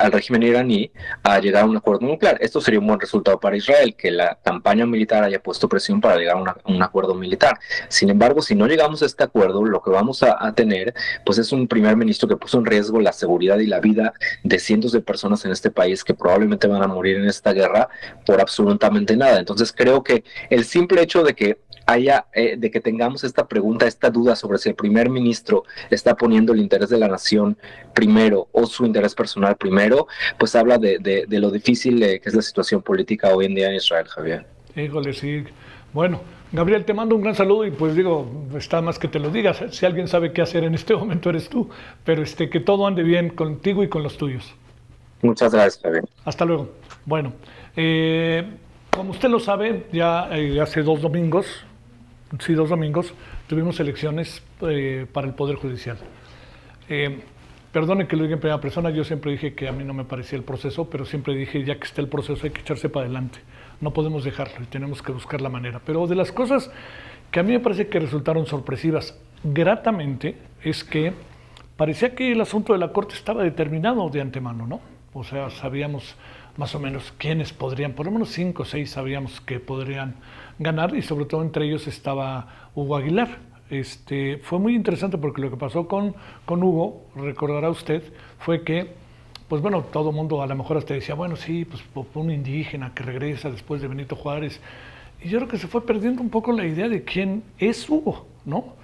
al régimen iraní a llegar a un acuerdo nuclear. Esto sería un buen resultado para Israel, que la campaña militar haya puesto presión para llegar a un acuerdo militar. Sin embargo, si no llegamos a este acuerdo, lo que vamos a tener pues es un primer ministro que puso en riesgo la seguridad y la vida de cientos de personas en este país que probablemente van a morir en esta guerra por absolutamente nada. Entonces creo que el simple hecho de que de que tengamos esta pregunta, esta duda sobre si el primer ministro está poniendo el interés de la nación primero o su interés personal primero, pues habla de lo difícil que es la situación política hoy en día en Israel, Javier. Híjole, sí. Bueno, Gabriel, te mando un gran saludo y pues digo, está más que te lo digas. Si alguien sabe qué hacer en este momento eres tú, pero que todo ande bien contigo y con los tuyos. Muchas gracias, Javier. Hasta luego. Bueno, como usted lo sabe, ya hace 2 domingos, tuvimos elecciones para el Poder Judicial. Perdone que lo diga en primera persona, yo siempre dije que a mí no me parecía el proceso, pero siempre dije, ya que está el proceso hay que echarse para adelante. No podemos dejarlo y tenemos que buscar la manera. Pero de las cosas que a mí me parece que resultaron sorpresivas gratamente es que parecía que el asunto de la Corte estaba determinado de antemano, ¿no? O sea, sabíamos más o menos quiénes podrían, por lo menos 5 o 6 sabíamos que podrían ganar y sobre todo entre ellos estaba Hugo Aguilar. Fue muy interesante porque lo que pasó con Hugo, recordará usted, fue que, pues bueno, todo el mundo a lo mejor hasta decía, bueno, sí, pues un indígena que regresa después de Benito Juárez. Y yo creo que se fue perdiendo un poco la idea de quién es Hugo, ¿no?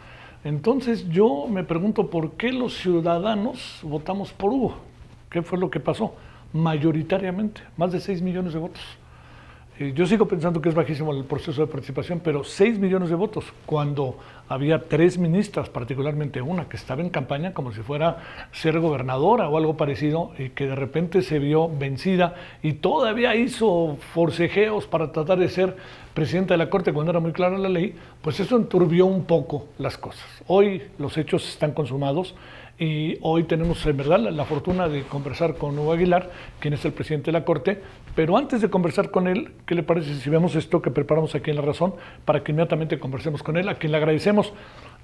Entonces yo me pregunto por qué los ciudadanos votamos por Hugo. ¿Qué fue lo que pasó? Mayoritariamente, más de 6 millones de votos. Yo sigo pensando que es bajísimo el proceso de participación, pero 6 millones de votos, cuando había 3 ministras, particularmente una que estaba en campaña como si fuera ser gobernadora o algo parecido, y que de repente se vio vencida y todavía hizo forcejeos para tratar de ser presidenta de la Corte cuando era muy clara la ley, pues eso enturbió un poco las cosas. Hoy los hechos están consumados. Y hoy tenemos en verdad la fortuna de conversar con Hugo Aguilar, quien es el presidente de la Corte, pero antes de conversar con él, ¿qué le parece si vemos esto que preparamos aquí en La Razón para que inmediatamente conversemos con él, a quien le agradecemos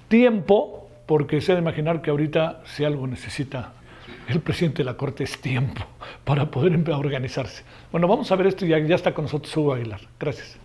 tiempo, porque se ha de imaginar que ahorita si algo necesita el presidente de la Corte es tiempo para poder organizarse. Bueno, vamos a ver esto y ya está con nosotros Hugo Aguilar. Gracias.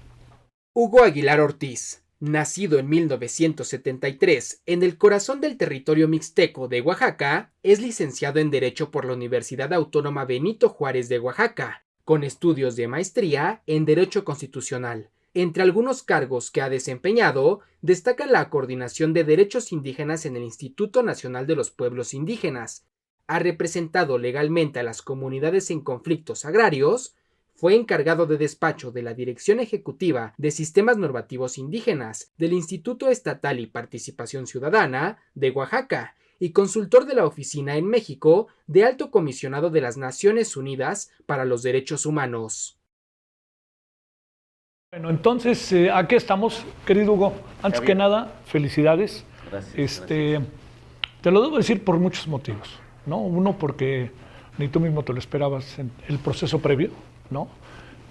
Hugo Aguilar Ortiz. Nacido en 1973 en el corazón del territorio mixteco de Oaxaca, es licenciado en Derecho por la Universidad Autónoma Benito Juárez de Oaxaca, con estudios de maestría en Derecho Constitucional. Entre algunos cargos que ha desempeñado, destaca la coordinación de derechos indígenas en el Instituto Nacional de los Pueblos Indígenas. Ha representado legalmente a las comunidades en conflictos agrarios. Fue encargado de despacho de la Dirección Ejecutiva de Sistemas Normativos Indígenas del Instituto Estatal y Participación Ciudadana de Oaxaca y consultor de la Oficina en México de Alto Comisionado de las Naciones Unidas para los Derechos Humanos. Bueno, entonces aquí estamos, querido Hugo. Antes que nada, felicidades. Gracias. Te lo debo decir por muchos motivos, ¿no? Uno, porque ni tú mismo te lo esperabas en el proceso previo, ¿no?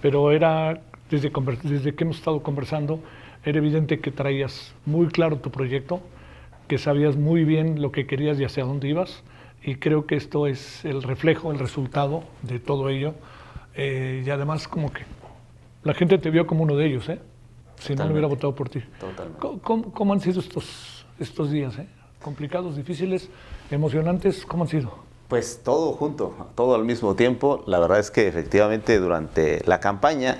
Pero era, desde que hemos estado conversando, era evidente que traías muy claro tu proyecto, que sabías muy bien lo que querías y hacia dónde ibas, y creo que esto es el reflejo, el resultado de todo ello, y además como que la gente te vio como uno de ellos, si no hubiera votado por ti. Totalmente. ¿Cómo han sido estos días? ¿Complicados, difíciles, emocionantes? ¿Cómo han sido? Pues todo junto, todo al mismo tiempo. La verdad es que efectivamente durante la campaña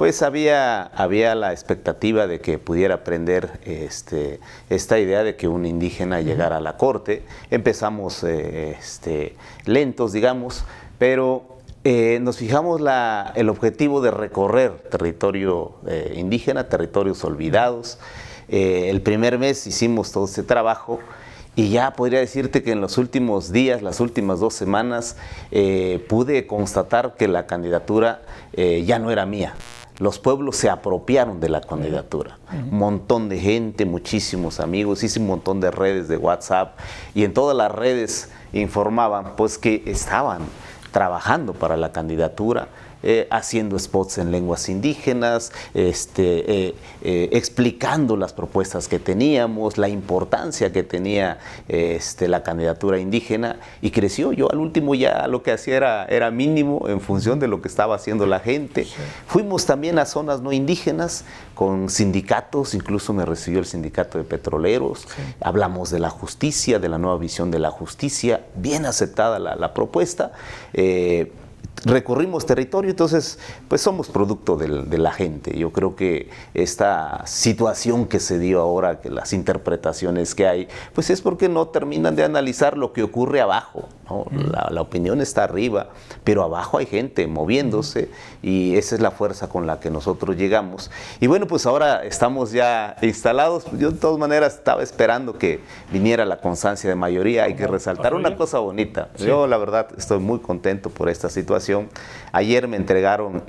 pues había la expectativa de que pudiera aprender esta idea de que un indígena llegara a la corte. Empezamos lentos, digamos, pero nos fijamos el objetivo de recorrer territorio indígena, territorios olvidados. El primer mes hicimos todo este trabajo y ya podría decirte que en los últimos días, las últimas 2 semanas, pude constatar que la candidatura ya no era mía. Los pueblos se apropiaron de la candidatura. Un montón de gente, muchísimos amigos, hice un montón de redes de WhatsApp y en todas las redes informaban pues que estaban trabajando para la candidatura, haciendo spots en lenguas indígenas, explicando las propuestas que teníamos, la importancia que tenía la candidatura indígena, y creció. Yo al último ya lo que hacía era mínimo en función de lo que estaba haciendo la gente. Sí. Fuimos también a zonas no indígenas con sindicatos, incluso me recibió el sindicato de petroleros. Sí. Hablamos de la justicia, de la nueva visión de la justicia, bien aceptada la propuesta. Recorrimos territorio, entonces pues somos producto de la gente. Yo creo que esta situación que se dio ahora, que las interpretaciones que hay, pues es porque no terminan de analizar lo que ocurre abajo, ¿no? La opinión está arriba, pero abajo hay gente moviéndose y esa es la fuerza con la que nosotros llegamos. Y bueno, pues ahora estamos ya instalados. Yo de todas maneras estaba esperando que viniera la constancia de mayoría. Hay que resaltar una cosa bonita. Sí. Yo la verdad estoy muy contento por esta situación. Ayer me entregaron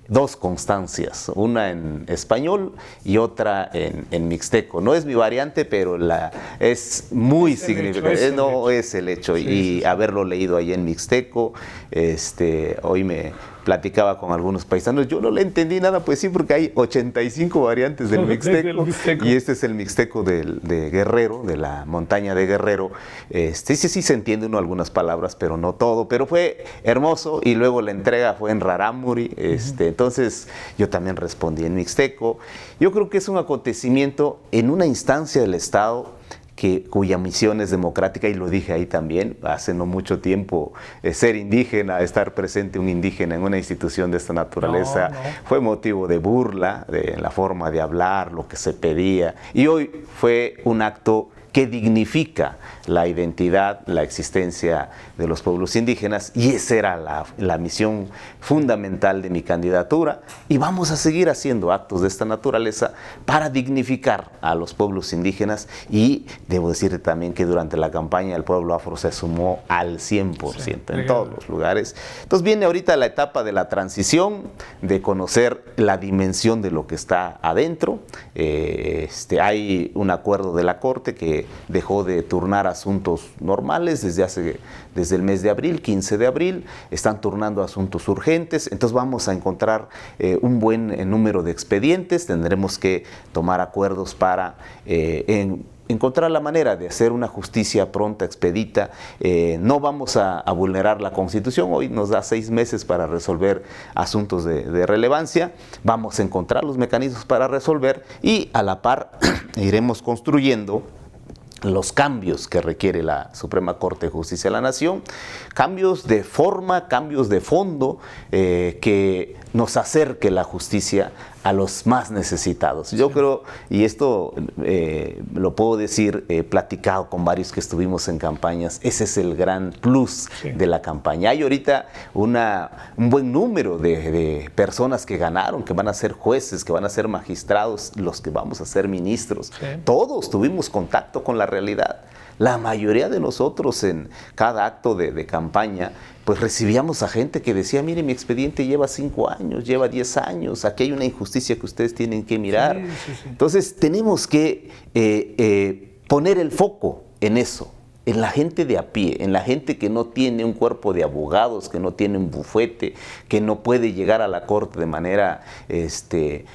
2 constancias, una en español y otra en mixteco. No es mi variante, pero es muy significativa. No es el hecho. Sí, y haberlo leído ahí en mixteco, hoy me platicaba con algunos paisanos, yo no le entendí nada, pues sí, porque hay 85 variantes del mixteco, y este es el mixteco de Guerrero, de la montaña de Guerrero. Sí se entiende uno algunas palabras, pero no todo, pero fue hermoso, y luego la entrega fue en Rarámuri, entonces yo también respondí en mixteco. Yo creo que es un acontecimiento en una instancia del Estado cuya misión es democrática, y lo dije ahí también, hace no mucho tiempo, ser indígena, estar presente un indígena en una institución de esta naturaleza, fue motivo de burla, de la forma de hablar, lo que se pedía, y hoy fue un acto que dignifica la identidad, la existencia de los pueblos indígenas, y esa era la misión fundamental de mi candidatura, y vamos a seguir haciendo actos de esta naturaleza para dignificar a los pueblos indígenas. Y debo decirte también que durante la campaña el pueblo afro se sumó al 100% en todos los lugares. Entonces viene ahorita la etapa de la transición, de conocer la dimensión de lo que está adentro. Hay un acuerdo de la Corte que dejó de turnar asuntos normales desde el mes de abril, 15 de abril, están turnando asuntos urgentes. Entonces vamos a encontrar un buen número de expedientes, tendremos que tomar acuerdos para encontrar la manera de hacer una justicia pronta, expedita. No vamos a vulnerar la Constitución. Hoy nos da 6 meses para resolver asuntos de relevancia. Vamos a encontrar los mecanismos para resolver, y a la par iremos construyendo los cambios que requiere la Suprema Corte de Justicia de la Nación, cambios de forma, cambios de fondo, que nos acerque la justicia a los más necesitados. Yo creo, y esto lo puedo decir, he platicado con varios que estuvimos en campañas, ese es el gran plus de la campaña. Hay ahorita un buen número de personas que ganaron, que van a ser jueces, que van a ser magistrados, los que vamos a ser ministros. Todos tuvimos contacto con la realidad. La mayoría de nosotros en cada acto de campaña, pues recibíamos a gente que decía, mire, mi expediente lleva 5 años, lleva 10 años, aquí hay una injusticia que ustedes tienen que mirar. Entonces tenemos que poner el foco en eso, en la gente de a pie, en la gente que no tiene un cuerpo de abogados, que no tiene un bufete, que no puede llegar a la corte de manera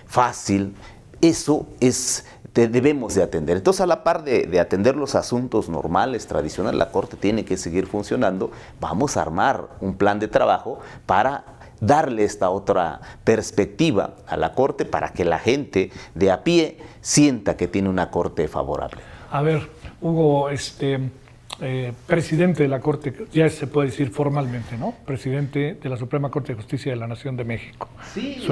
fácil. Eso debemos de atender. Entonces, a la par de atender los asuntos normales, tradicionales, la Corte tiene que seguir funcionando. Vamos a armar un plan de trabajo para darle esta otra perspectiva a la Corte, para que la gente de a pie sienta que tiene una Corte favorable. A ver, Hugo, presidente de la Corte, ya se puede decir formalmente, ¿no? Presidente de la Suprema Corte de Justicia de la Nación de México. Sí,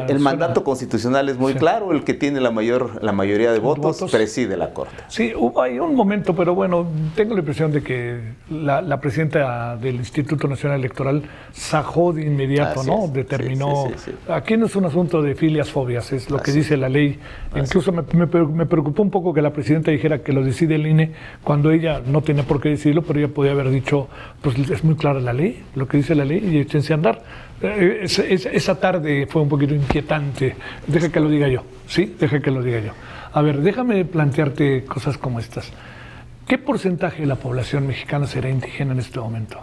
el mandato constitucional es muy claro, el que tiene la mayoría de votos preside la Corte. Sí, hubo ahí un momento, pero bueno, tengo la impresión de que la presidenta del Instituto Nacional Electoral sajó de inmediato, ¿no? Determinó, sí. Aquí no es un asunto de filias fobias, es lo que dice la ley. Incluso me preocupó un poco que la presidenta dijera que lo decide el INE cuando ella no tenía por qué decirlo, pero ella podía haber dicho, pues es muy clara la ley, lo que dice la ley, y échense a andar. Esa tarde fue un poquito inquietante. Deja que lo diga yo, ¿sí? Deja que lo diga yo. A ver, déjame plantearte cosas como estas. ¿Qué porcentaje de la población mexicana será indígena en este momento?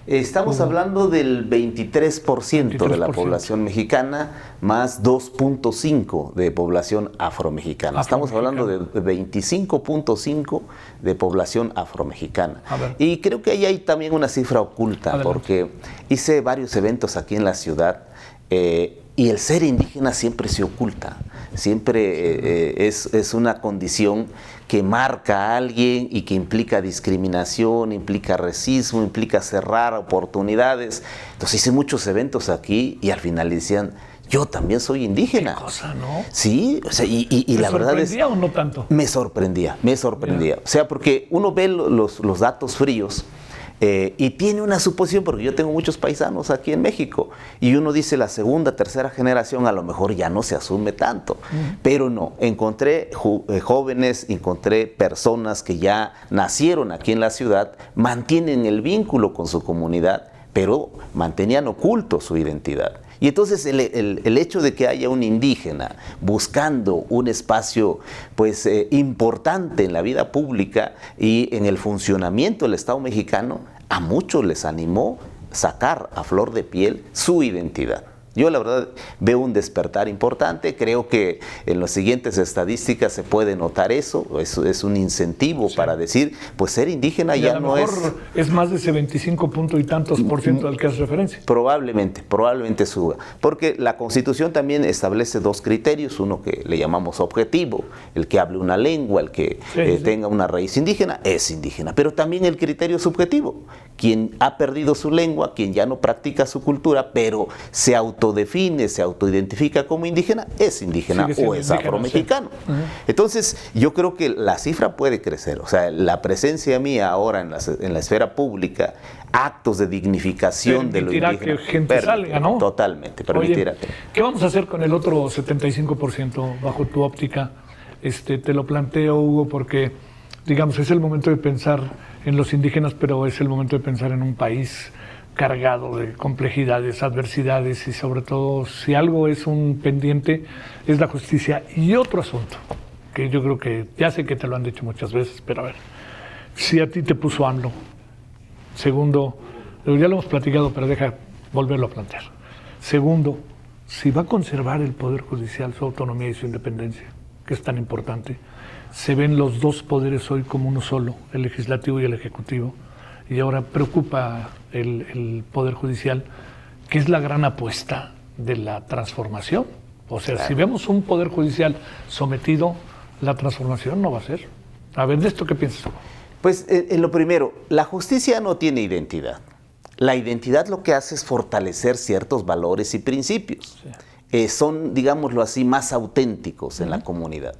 Estamos hablando del 23% de la población mexicana, más 2.5% de población afromexicana. Estamos hablando de 25.5% de población afromexicana. Y creo que ahí hay también una cifra oculta, porque hice varios eventos aquí en la ciudad, y el ser indígena siempre se oculta, siempre es una condición que marca a alguien y que implica discriminación, implica racismo, implica cerrar oportunidades. Entonces hice muchos eventos aquí y al final decían, yo también soy indígena. ¿Qué cosa, no? Sí, o sea, y la verdad es... ¿Sorprendía o no tanto? Me sorprendía. O sea, porque uno ve los datos fríos, y tiene una suposición, porque yo tengo muchos paisanos aquí en México, y uno dice la segunda, tercera generación a lo mejor ya no se asume tanto, pero no, encontré jóvenes, encontré personas que ya nacieron aquí en la ciudad, mantienen el vínculo con su comunidad, pero mantenían oculto su identidad. Y entonces el hecho de que haya un indígena buscando un espacio pues, importante en la vida pública y en el funcionamiento del Estado mexicano, a muchos les animó sacar a flor de piel su identidad. Yo la verdad veo un despertar importante, creo que en las siguientes estadísticas se puede notar eso es un incentivo para decir, pues ser indígena ya no es... es más de ese 25 punto y tantos por ciento al que hace referencia. Probablemente suba, porque la Constitución también establece dos criterios, uno que le llamamos objetivo, el que hable una lengua, el que tenga una raíz indígena, es indígena, pero también el criterio subjetivo, quien ha perdido su lengua, quien ya no practica su cultura, pero se autodefine, se autoidentifica como indígena, es indígena o es afromexicano. Sí. Entonces, yo creo que la cifra puede crecer. O sea, la presencia mía ahora en la esfera pública, actos de dignificación de lo indígena. Que gente salga, ¿no? Totalmente, permitirá. Oye, ¿qué vamos a hacer con el otro 75% bajo tu óptica? Te lo planteo, Hugo, porque, digamos, es el momento de pensar en los indígenas, pero es el momento de pensar en un país cargado de complejidades, adversidades y sobre todo, si algo es un pendiente, es la justicia. Y otro asunto, que yo creo que, ya sé que te lo han dicho muchas veces, pero a ver, si a ti te puso AMLO, segundo, ya lo hemos platicado, pero deja volverlo a plantear. Segundo, si va a conservar el Poder Judicial su autonomía y su independencia, que es tan importante, se ven los dos poderes hoy como uno solo, el legislativo y el ejecutivo, y ahora preocupa el Poder Judicial, que es la gran apuesta de la transformación. O sea, si vemos un Poder Judicial sometido, la transformación no va a ser. A ver, ¿de esto qué piensas? Pues en lo primero, la justicia no tiene identidad. La identidad lo que hace es fortalecer ciertos valores y principios. Son, digámoslo así, más auténticos en la comunidad.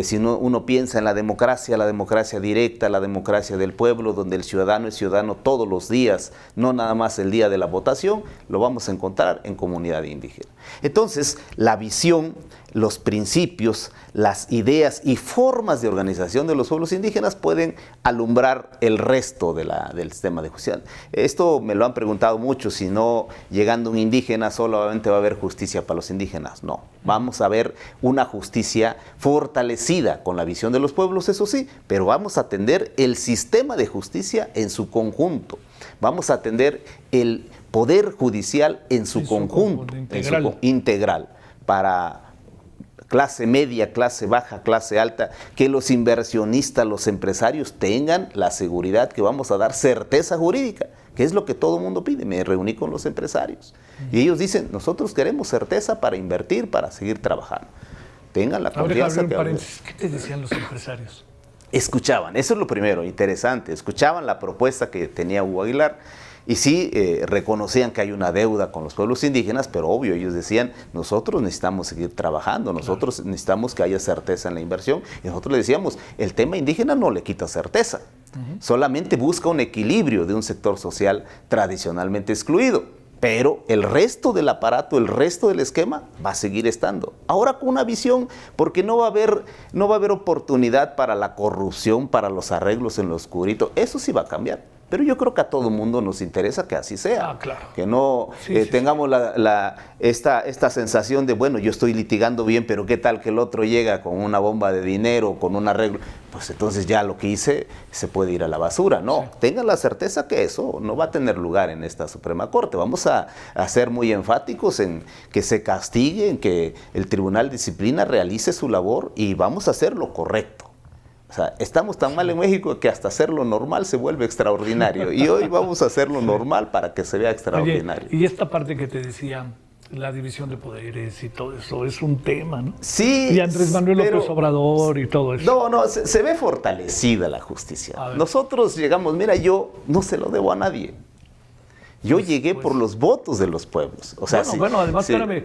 Si uno piensa en la democracia directa, la democracia del pueblo, donde el ciudadano es ciudadano todos los días, no nada más el día de la votación, lo vamos a encontrar en comunidad indígena. Entonces, la visión, los principios, las ideas y formas de organización de los pueblos indígenas pueden alumbrar el resto del sistema de justicia. Esto me lo han preguntado mucho, si no, llegando un indígena solamente va a haber justicia para los indígenas. No, vamos a ver una justicia fortalecida con la visión de los pueblos, eso sí, pero vamos a atender el sistema de justicia en su conjunto. Vamos a atender el poder judicial en su conjunto, integral, para clase media, clase baja, clase alta, que los inversionistas, los empresarios tengan la seguridad que vamos a dar certeza jurídica, que es lo que todo el mundo pide. Me reuní con los empresarios y ellos dicen, nosotros queremos certeza para invertir, para seguir trabajando. Tengan la confianza. ¿Qué te decían los empresarios? escuchaban, eso es lo primero, interesante, escuchaban la propuesta que tenía Hugo Aguilar y sí reconocían que hay una deuda con los pueblos indígenas, pero obvio, ellos decían, nosotros necesitamos seguir trabajando, nosotros necesitamos que haya certeza en la inversión, y nosotros le decíamos, el tema indígena no le quita certeza, solamente busca un equilibrio de un sector social tradicionalmente excluido. Pero el resto del aparato, el resto del esquema va a seguir estando. Ahora con una visión, porque no va a haber oportunidad para la corrupción, para los arreglos en lo oscurito. Eso sí va a cambiar. Pero yo creo que a todo mundo nos interesa que así sea. Claro. Que no tengamos esta sensación de, bueno, yo estoy litigando bien, pero qué tal que el otro llega con una bomba de dinero, con un arreglo. Pues entonces ya lo que hice se puede ir a la basura. No, tengan la certeza que eso no va a tener lugar en esta Suprema Corte. Vamos a ser muy enfáticos en que se castigue, en que el Tribunal de Disciplina realice su labor y vamos a hacer lo correcto. O sea, estamos tan mal en México que hasta hacerlo normal se vuelve extraordinario. Y hoy vamos a hacerlo normal para que se vea extraordinario. Oye, y esta parte que te decía, la división de poderes y todo eso, es un tema, ¿no? Sí. Y Andrés Manuel López Obrador y todo eso. No, se ve fortalecida la justicia. Nosotros llegamos, mira, yo no se lo debo a nadie. Yo llegué por los votos de los pueblos. O sea, bueno, además, espérame,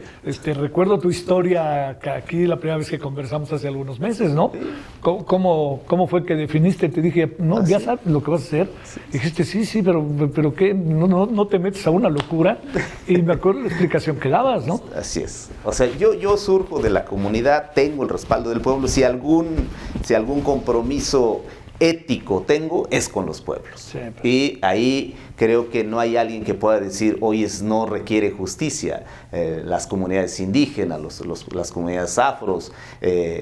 recuerdo tu historia aquí la primera vez que conversamos hace algunos meses, ¿no? Sí. ¿Cómo fue que definiste? Te dije, no, ya sabes lo que vas a hacer. Sí. Dijiste, sí, pero ¿qué? No te metes a una locura. Y me acuerdo de la explicación que dabas, ¿no? Así es. O sea, yo surjo de la comunidad, tengo el respaldo del pueblo. Si algún compromiso ético tengo, es con los pueblos. Siempre. Y ahí creo que no hay alguien que pueda decir, hoy no requiere justicia. Las comunidades indígenas, las comunidades afros,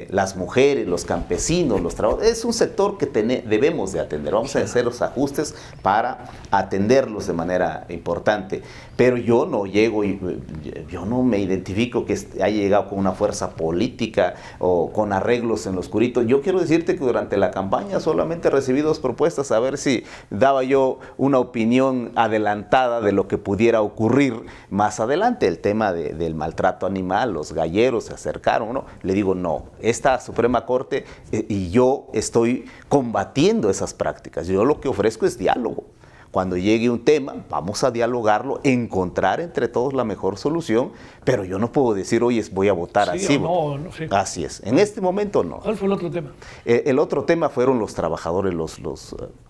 las mujeres, los campesinos, los trabajadores. Es un sector que debemos de atender. Vamos a hacer los ajustes para atenderlos de manera importante. Pero yo no me identifico que haya llegado con una fuerza política o con arreglos en lo oscurito. Yo quiero decirte que durante la campaña solamente recibí 2 propuestas a ver si daba yo una opinión adelantada de lo que pudiera ocurrir más adelante. El tema del maltrato animal, los galleros se acercaron, ¿no? Le digo, no, esta Suprema Corte y yo estoy combatiendo esas prácticas. Yo lo que ofrezco es diálogo. Cuando llegue un tema, vamos a dialogarlo, encontrar entre todos la mejor solución, pero yo no puedo decir, oye, voy a votar así. No, sí. Así es. En este momento no. ¿Cuál fue el otro tema? El otro tema fueron los trabajadores,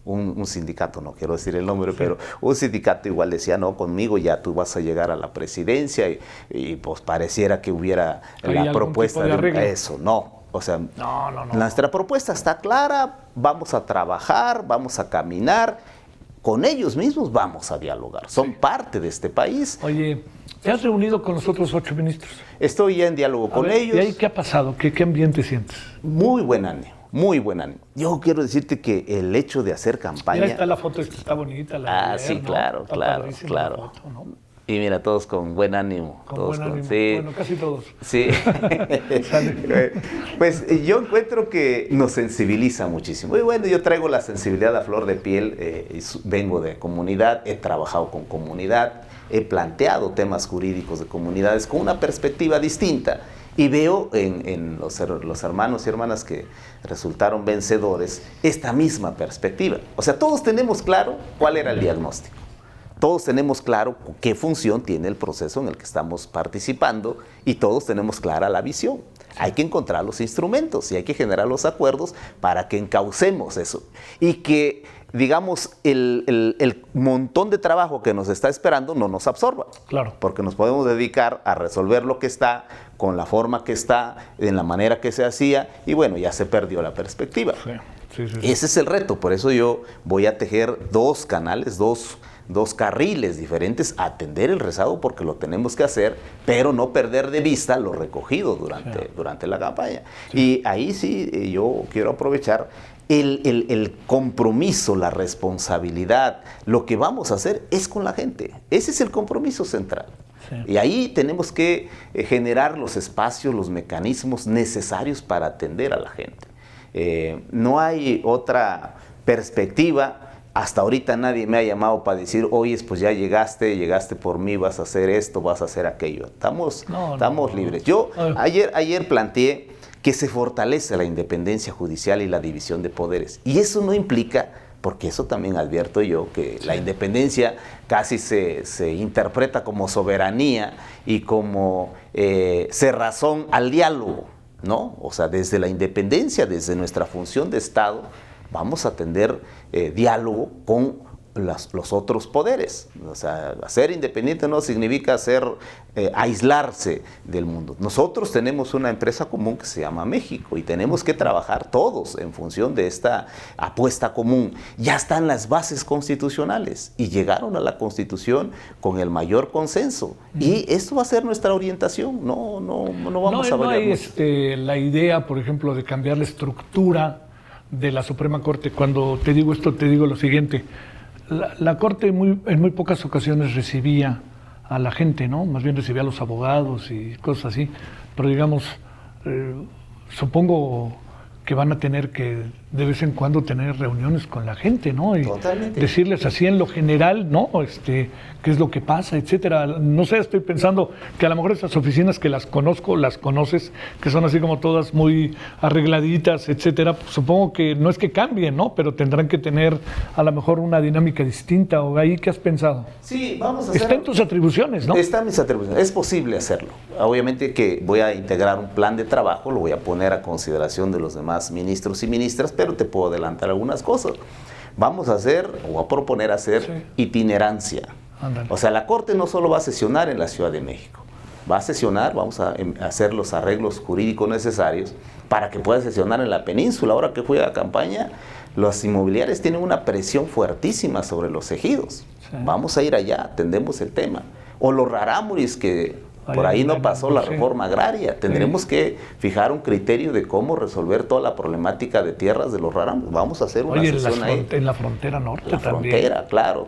un sindicato, no quiero decir el nombre, pero un sindicato igual decía, no, conmigo ya tú vas a llegar a la presidencia y pues pareciera que hubiera la propuesta de eso. No. O sea, nuestra propuesta está clara, vamos a trabajar, vamos a caminar. Con ellos mismos vamos a dialogar, son parte de este país. Oye, ¿te has reunido con los otros 8 ministros? Estoy ya en diálogo con ellos. ¿Y ahí qué ha pasado? ¿Qué ambiente sientes? Muy buen ánimo, muy buen ánimo. Yo quiero decirte que el hecho de hacer campaña... Mira, está la foto, está bonita. Sí, claro. Foto, ¿no? Y mira, todos con buen ánimo. Sí. Bueno, casi todos. Sí. Pues yo encuentro que nos sensibiliza muchísimo. Y bueno, yo traigo la sensibilidad a flor de piel, vengo de comunidad, he trabajado con comunidad, he planteado temas jurídicos de comunidades con una perspectiva distinta. Y veo en los hermanos y hermanas que resultaron vencedores esta misma perspectiva. O sea, todos tenemos claro cuál era el diagnóstico. Todos tenemos claro qué función tiene el proceso en el que estamos participando y todos tenemos clara la visión. Hay que encontrar los instrumentos y hay que generar los acuerdos para que encaucemos eso. Y que, digamos, el montón de trabajo que nos está esperando no nos absorba. Claro. Porque nos podemos dedicar a resolver lo que está, con la forma que está, en la manera que se hacía, y bueno, ya se perdió la perspectiva. Sí. Ese es el reto, por eso yo voy a tejer 2 canales, dos carriles diferentes, atender el rezago porque lo tenemos que hacer, pero no perder de vista lo recogido durante la campaña. Y ahí sí yo quiero aprovechar el compromiso, la responsabilidad, lo que vamos a hacer es con la gente. Ese es el compromiso central. Y ahí tenemos que generar los espacios, los mecanismos necesarios para atender a la gente. No hay otra perspectiva. Hasta ahorita nadie me ha llamado para decir, oye, pues ya llegaste por mí, vas a hacer esto, vas a hacer aquello. Estamos libres. Yo ayer planteé que se fortalece la independencia judicial y la división de poderes. Y eso no implica, porque eso también advierto yo, que la independencia casi se interpreta como soberanía y como cerrazón al diálogo, ¿no? O sea, desde la independencia, desde nuestra función de Estado, vamos a tener diálogo con los otros poderes. O sea, ser independiente no significa aislarse del mundo. Nosotros tenemos una empresa común que se llama México y tenemos que trabajar todos en función de esta apuesta común. Ya están las bases constitucionales y llegaron a la Constitución con el mayor consenso. Y esto va a ser nuestra orientación. No vamos a variar. No hay la idea, por ejemplo, de cambiar la estructura de la Suprema Corte. Cuando te digo esto, te digo lo siguiente. La Corte en muy pocas ocasiones recibía a la gente, ¿no? Más bien recibía a los abogados y cosas así. Pero digamos, supongo que van a tener que de vez en cuando tener reuniones con la gente, ¿no? Y totalmente. Decirles así en lo general, ¿no? Qué es lo que pasa, etcétera. No sé, estoy pensando que a lo mejor esas oficinas que las conozco, las conoces, que son así como todas muy arregladitas, etcétera, pues supongo que no es que cambien, ¿no? Pero tendrán que tener a lo mejor una dinámica distinta. ¿O ahí qué has pensado? Sí, vamos a hacer. Está en tus atribuciones, ¿no? Está en mis atribuciones. Es posible hacerlo. Obviamente que voy a integrar un plan de trabajo, lo voy a poner a consideración de los demás ministros y ministras, pero te puedo adelantar algunas cosas. Vamos a hacer, o a proponer hacer itinerancia. Ándale. O sea, la Corte no solo va a sesionar en la Ciudad de México, va a sesionar, vamos a hacer los arreglos jurídicos necesarios para que pueda sesionar en la península. Ahora que fue a campaña, los inmobiliarios tienen una presión fuertísima sobre los ejidos. Sí. Vamos a ir allá, atendemos el tema. O los rarámuris que por ahí no pasó la reforma agraria. Tendremos que fijar un criterio de cómo resolver toda la problemática de tierras de los rarámuris. Vamos a hacer una sesión ahí. En la frontera norte la también. Frontera, claro.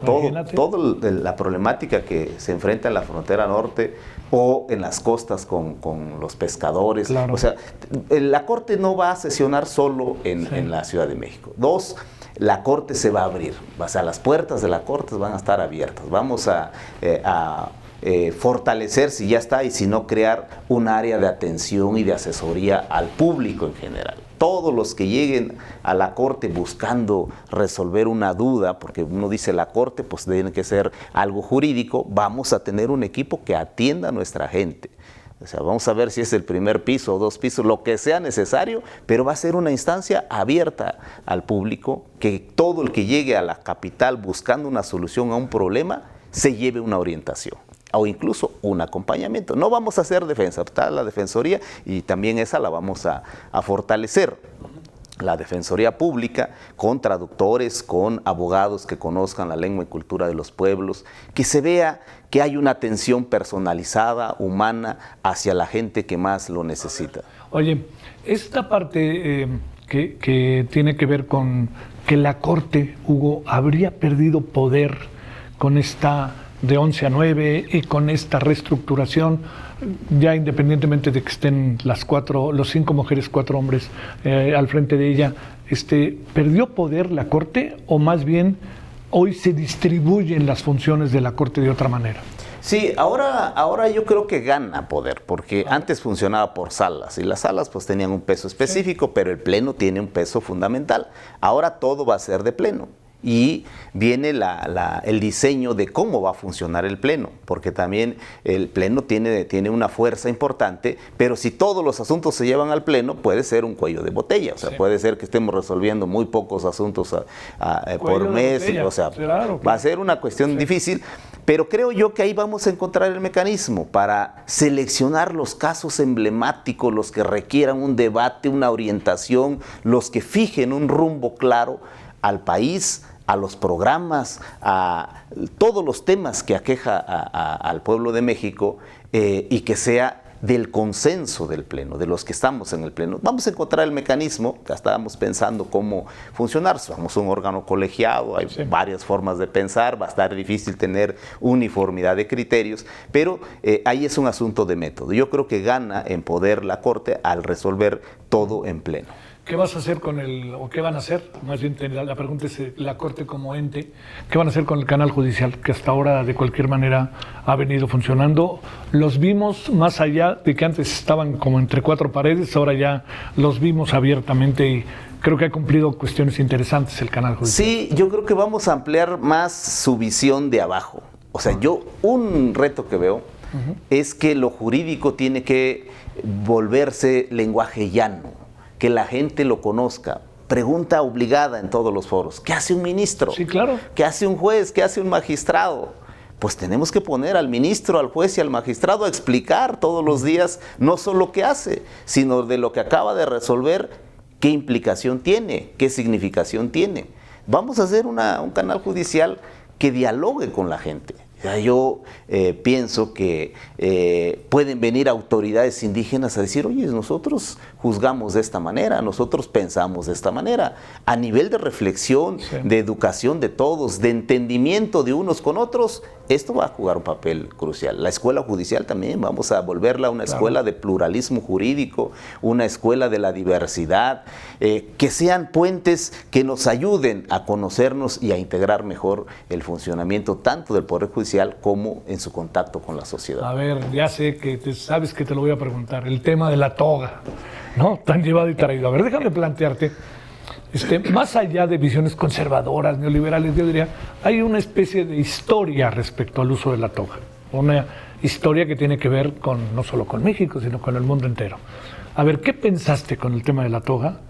Toda la problemática que se enfrenta en la frontera norte o en las costas con los pescadores. Claro. O sea, la Corte no va a sesionar solo en la Ciudad de México. Dos, la Corte se va a abrir. O sea, las puertas de la Corte van a estar abiertas. Vamos a fortalecer, si ya está, y si no, crear un área de atención y de asesoría al público en general. Todos los que lleguen a la Corte buscando resolver una duda, porque uno dice la Corte, pues tiene que ser algo jurídico, vamos a tener un equipo que atienda a nuestra gente. O sea, vamos a ver si es el primer piso o 2 pisos, lo que sea necesario, pero va a ser una instancia abierta al público, que todo el que llegue a la capital buscando una solución a un problema, se lleve una orientación o incluso un acompañamiento. No vamos a hacer defensa, está la Defensoría y también esa la vamos a fortalecer. La Defensoría Pública, con traductores, con abogados que conozcan la lengua y cultura de los pueblos, que se vea que hay una atención personalizada, humana, hacia la gente que más lo necesita. Oye, esta parte que tiene que ver con que la Corte, Hugo, habría perdido poder con esta de 11 a 9 y con esta reestructuración, ya independientemente de que estén los 5 mujeres, 4 hombres al frente de ella, ¿perdió poder la Corte o más bien hoy se distribuyen las funciones de la Corte de otra manera? Sí, ahora yo creo que gana poder, porque antes funcionaba por salas, y las salas pues tenían un peso específico, pero el Pleno tiene un peso fundamental. Ahora todo va a ser de Pleno. Y viene el diseño de cómo va a funcionar el Pleno, porque también el Pleno tiene una fuerza importante, pero si todos los asuntos se llevan al Pleno, puede ser un cuello de botella. O sea, puede ser que estemos resolviendo muy pocos asuntos por mes. O sea, claro, va a ser una cuestión difícil, pero creo yo que ahí vamos a encontrar el mecanismo para seleccionar los casos emblemáticos, los que requieran un debate, una orientación, los que fijen un rumbo claro al país, a los programas, a todos los temas que aqueja al pueblo de México, y que sea del consenso del Pleno, de los que estamos en el Pleno. Vamos a encontrar el mecanismo, ya estábamos pensando cómo funcionar, somos un órgano colegiado, hay varias formas de pensar, va a estar difícil tener uniformidad de criterios, pero ahí es un asunto de método. Yo creo que gana en poder la Corte al resolver todo en Pleno. ¿qué vas a hacer con o qué van a hacer? Más bien la pregunta es la Corte como ente, ¿qué van a hacer con el canal judicial que hasta ahora de cualquier manera ha venido funcionando? Los vimos más allá de que antes estaban como entre cuatro paredes, ahora ya los vimos abiertamente y creo que ha cumplido cuestiones interesantes el canal judicial. Sí, yo creo que vamos a ampliar más su visión de abajo. O sea, un reto que veo es que lo jurídico tiene que volverse lenguaje llano, que la gente lo conozca. Pregunta obligada en todos los foros: ¿qué hace un ministro? Sí, claro. ¿Qué hace un juez? ¿Qué hace un magistrado? Pues tenemos que poner al ministro, al juez y al magistrado a explicar todos los días no solo qué hace, sino de lo que acaba de resolver, qué implicación tiene, qué significación tiene. Vamos a hacer un canal judicial que dialogue con la gente. Yo pienso que pueden venir autoridades indígenas a decir: oye, nosotros juzgamos de esta manera, nosotros pensamos de esta manera. A nivel de reflexión, de educación de todos, de entendimiento de unos con otros, esto va a jugar un papel crucial. La escuela judicial también, vamos a volverla una escuela de pluralismo jurídico, una escuela de la diversidad, que sean puentes que nos ayuden a conocernos y a integrar mejor el funcionamiento tanto del Poder Judicial como en su contacto con la sociedad. A ver, ya sé que sabes que te lo voy a preguntar, el tema de la toga, ¿no? Tan llevado y traído. A ver, déjame plantearte, más allá de visiones conservadoras, neoliberales, yo diría, hay una especie de historia respecto al uso de la toga. Una historia que tiene que ver no solo con México, sino con el mundo entero. A ver, ¿qué pensaste con el tema de la toga?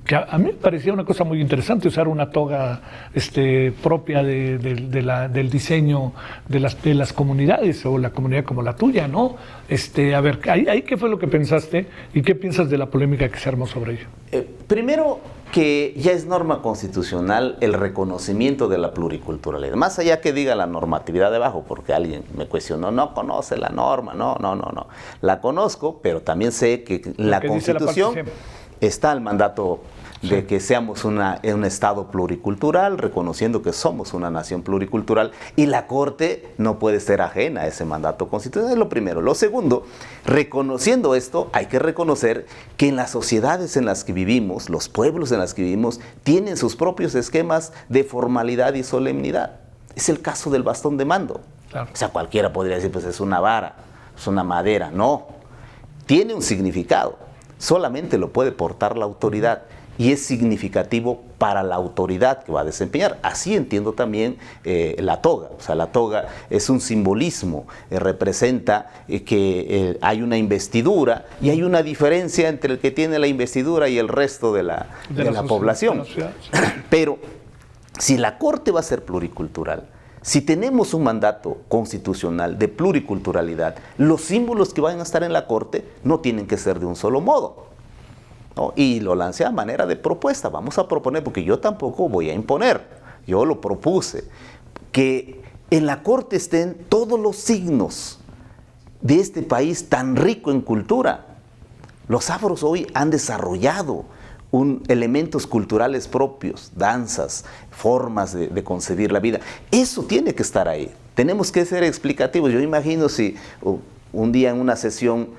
Que a mí me parecía una cosa muy interesante usar una toga propia del diseño de las comunidades, o la comunidad como la tuya, ¿no? A ver, ¿ahí qué fue lo que pensaste y qué piensas de la polémica que se armó sobre ello? Primero, que ya es norma constitucional el reconocimiento de la pluriculturalidad. Más allá que diga la normatividad debajo, porque alguien me cuestionó: no conoce la norma. No. La conozco, pero también sé que la Constitución está el mandato de que seamos un Estado pluricultural, reconociendo que somos una nación pluricultural, y la Corte no puede ser ajena a ese mandato constitucional, es lo primero. Lo segundo, reconociendo esto, hay que reconocer que en las sociedades en las que vivimos, los pueblos en los que vivimos, tienen sus propios esquemas de formalidad y solemnidad. Es el caso del bastón de mando. Claro. O sea, cualquiera podría decir: pues es una vara, es una madera. No, tiene un significado. Solamente lo puede portar la autoridad, y es significativo para la autoridad que va a desempeñar. Así entiendo también la toga. O sea, la toga es un simbolismo, representa que hay una investidura, y hay una diferencia entre el que tiene la investidura y el resto de la población. Pero si la Corte va a ser pluricultural, si tenemos un mandato constitucional de pluriculturalidad, los símbolos que van a estar en la Corte no tienen que ser de un solo modo, ¿no? Y lo lancé a manera de propuesta. Vamos a proponer, porque yo tampoco voy a imponer, yo lo propuse, que en la Corte estén todos los signos de este país tan rico en cultura. Los afros hoy han desarrollado elementos culturales propios, danzas, formas de concebir la vida. Eso tiene que estar ahí. Tenemos que ser explicativos. Yo imagino si un día en una sesión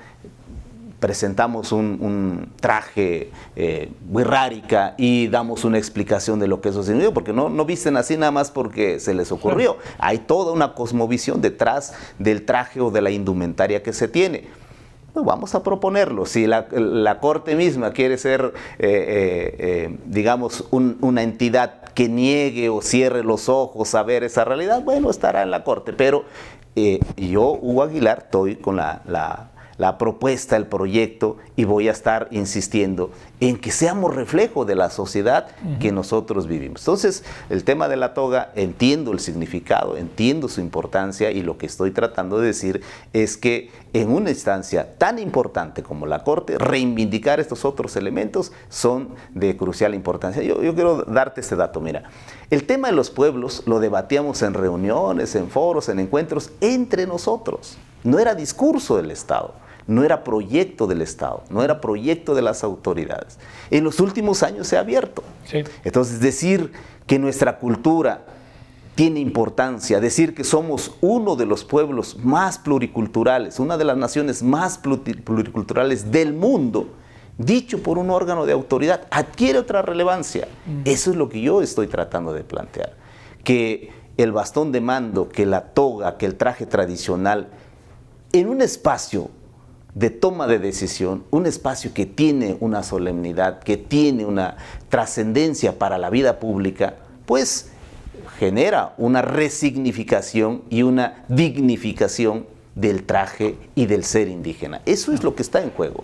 presentamos un traje wixárika y damos una explicación de lo que eso significa, porque no visten así nada más porque se les ocurrió. Hay toda una cosmovisión detrás del traje o de la indumentaria que se tiene. Pues vamos a proponerlo. Si la Corte misma quiere ser, digamos, una entidad que niegue o cierre los ojos a ver esa realidad, bueno, estará en la Corte. Pero yo, Hugo Aguilar, estoy con la propuesta, el proyecto, y voy a estar insistiendo en que seamos reflejo de la sociedad que nosotros vivimos. Entonces, el tema de la toga, entiendo el significado, entiendo su importancia, y lo que estoy tratando de decir es que en una instancia tan importante como la Corte, reivindicar estos otros elementos son de crucial importancia. Yo quiero darte este dato. Mira, el tema de los pueblos lo debatíamos en reuniones, en foros, en encuentros entre nosotros. No era discurso del Estado, no era proyecto del Estado, no era proyecto de las autoridades. En los últimos años se ha abierto. Sí. Entonces, decir que nuestra cultura tiene importancia, decir que somos uno de los pueblos más pluriculturales, una de las naciones más pluriculturales del mundo, dicho por un órgano de autoridad, adquiere otra relevancia. Eso es lo que yo estoy tratando de plantear. Que el bastón de mando, que la toga, que el traje tradicional, en un espacio de toma de decisión, un espacio que tiene una solemnidad, que tiene una trascendencia para la vida pública, pues genera una resignificación y una dignificación del traje y del ser indígena. Eso es lo que está en juego.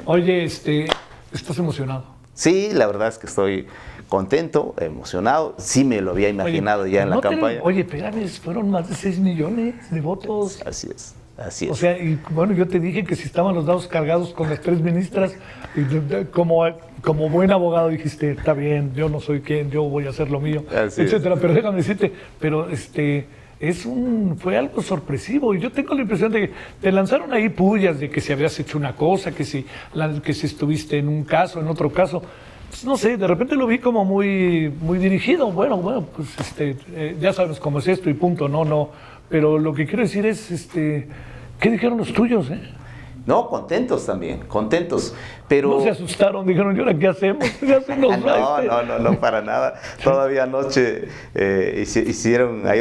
Oye, ¿estás emocionado? Sí, la verdad es que estoy contento, emocionado. Sí me lo había imaginado ya en la campaña. Oye, espérame, fueron más de 6 millones de votos. Así es. Así es. O sea, y bueno, yo te dije que si estaban los dados cargados con las 3 ministras, y como buen abogado dijiste, está bien, yo no soy quien, yo voy a hacer lo mío, etcétera. Pero déjame decirte, fue algo sorpresivo y yo tengo la impresión de que te lanzaron ahí pullas de que si habías hecho una cosa, que si estuviste en un caso, en otro caso. Pues no sé, de repente lo vi como muy dirigido. Bueno, pues ya sabes cómo es esto y punto, no. Pero lo que quiero decir es, ¿qué dijeron los tuyos, No, contentos también, contentos, pero... No se asustaron, dijeron, ¿y ahora qué hacemos? ¿Qué hacemos? No, para nada. Todavía anoche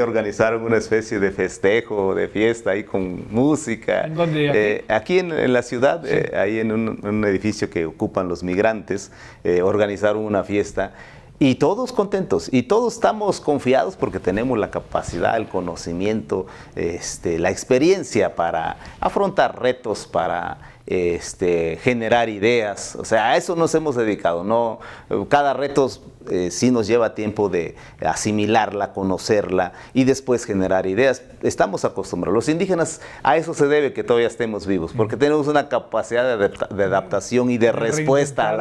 organizaron una especie de festejo, de fiesta ahí con música. ¿En dónde? Aquí en la ciudad, sí. Ahí en un edificio que ocupan los migrantes, organizaron una fiesta. Y todos contentos, y todos estamos confiados porque tenemos la capacidad, el conocimiento, la experiencia para afrontar retos, para generar ideas. O sea, a eso nos hemos dedicado. ¿No? Cada reto sí nos lleva tiempo de asimilarla, conocerla y después generar ideas. Estamos acostumbrados. Los indígenas, a eso se debe que todavía estemos vivos, porque tenemos una capacidad de adaptación y de respuesta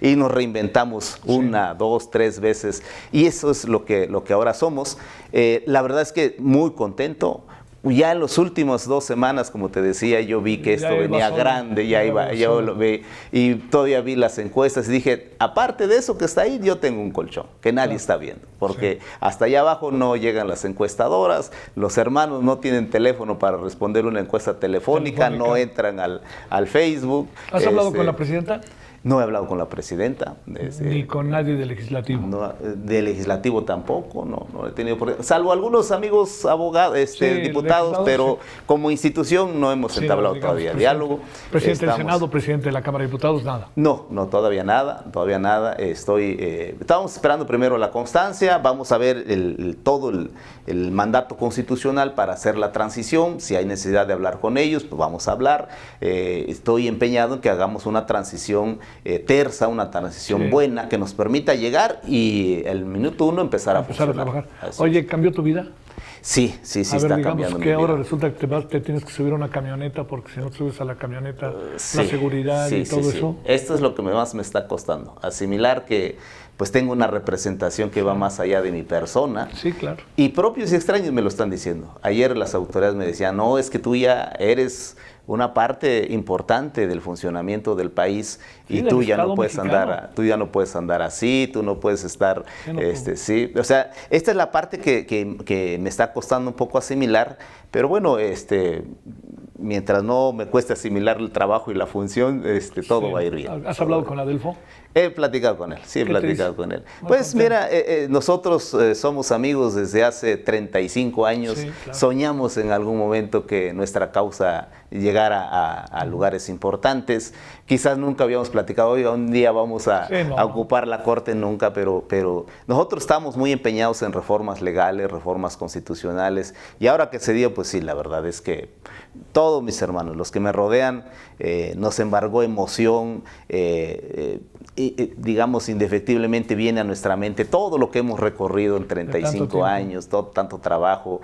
y nos reinventamos 1, 2, 3 veces. Y eso es lo que ahora somos. La verdad es que muy contento. Ya en las últimas 2 semanas, como te decía, yo vi que esto venía grande, yo lo vi, y todavía vi las encuestas y dije, aparte de eso que está ahí, yo tengo un colchón, que nadie está viendo, porque hasta allá abajo no llegan las encuestadoras, los hermanos no tienen teléfono para responder una encuesta telefónica. No entran al Facebook. ¿Has hablado con la presidenta? No he hablado con la presidenta. Ni con nadie del legislativo. No, del legislativo tampoco, no he tenido salvo algunos amigos abogados, diputados, pero como institución no hemos entablado todavía diálogo. Presidente del Senado, presidente de la Cámara de Diputados, nada. No, todavía nada. Estamos esperando primero la constancia, vamos a ver todo el mandato constitucional para hacer la transición. Si hay necesidad de hablar con ellos, pues vamos a hablar. Estoy empeñado en que hagamos una transición tersa, una transición buena, que nos permita llegar y el minuto 1 empezar a trabajar. Oye, ¿cambió tu vida? Sí, está cambiando mi vida. Ahora resulta que te tienes que subir a una camioneta, porque si no te subes a la camioneta, la seguridad y todo eso. Esto es lo que más me está costando, asimilar que pues tengo una representación que va más allá de mi persona. Sí, claro. Y propios y extraños me lo están diciendo. Ayer las autoridades me decían, no, es que tú ya eres una parte importante del funcionamiento del país y tú ya no puedes andar así, tú no puedes estar, o sea, esta es la parte que me está costando un poco asimilar, pero bueno, mientras no me cueste asimilar el trabajo y la función, todo va a ir bien. ¿Has hablado con Adelfo? He platicado con él, sí he platicado con él. Pues mira, nosotros somos amigos desde hace 35 años, soñamos en algún momento que nuestra causa llegara a lugares importantes, quizás nunca habíamos platicado, oiga, un día vamos a ocupar la corte, nunca, pero nosotros estamos muy empeñados en reformas legales, reformas constitucionales, y ahora que se dio, pues sí, la verdad es que todos mis hermanos, los que me rodean, nos embargó emoción, digamos, indefectiblemente viene a nuestra mente todo lo que hemos recorrido en 35 años, tanto trabajo.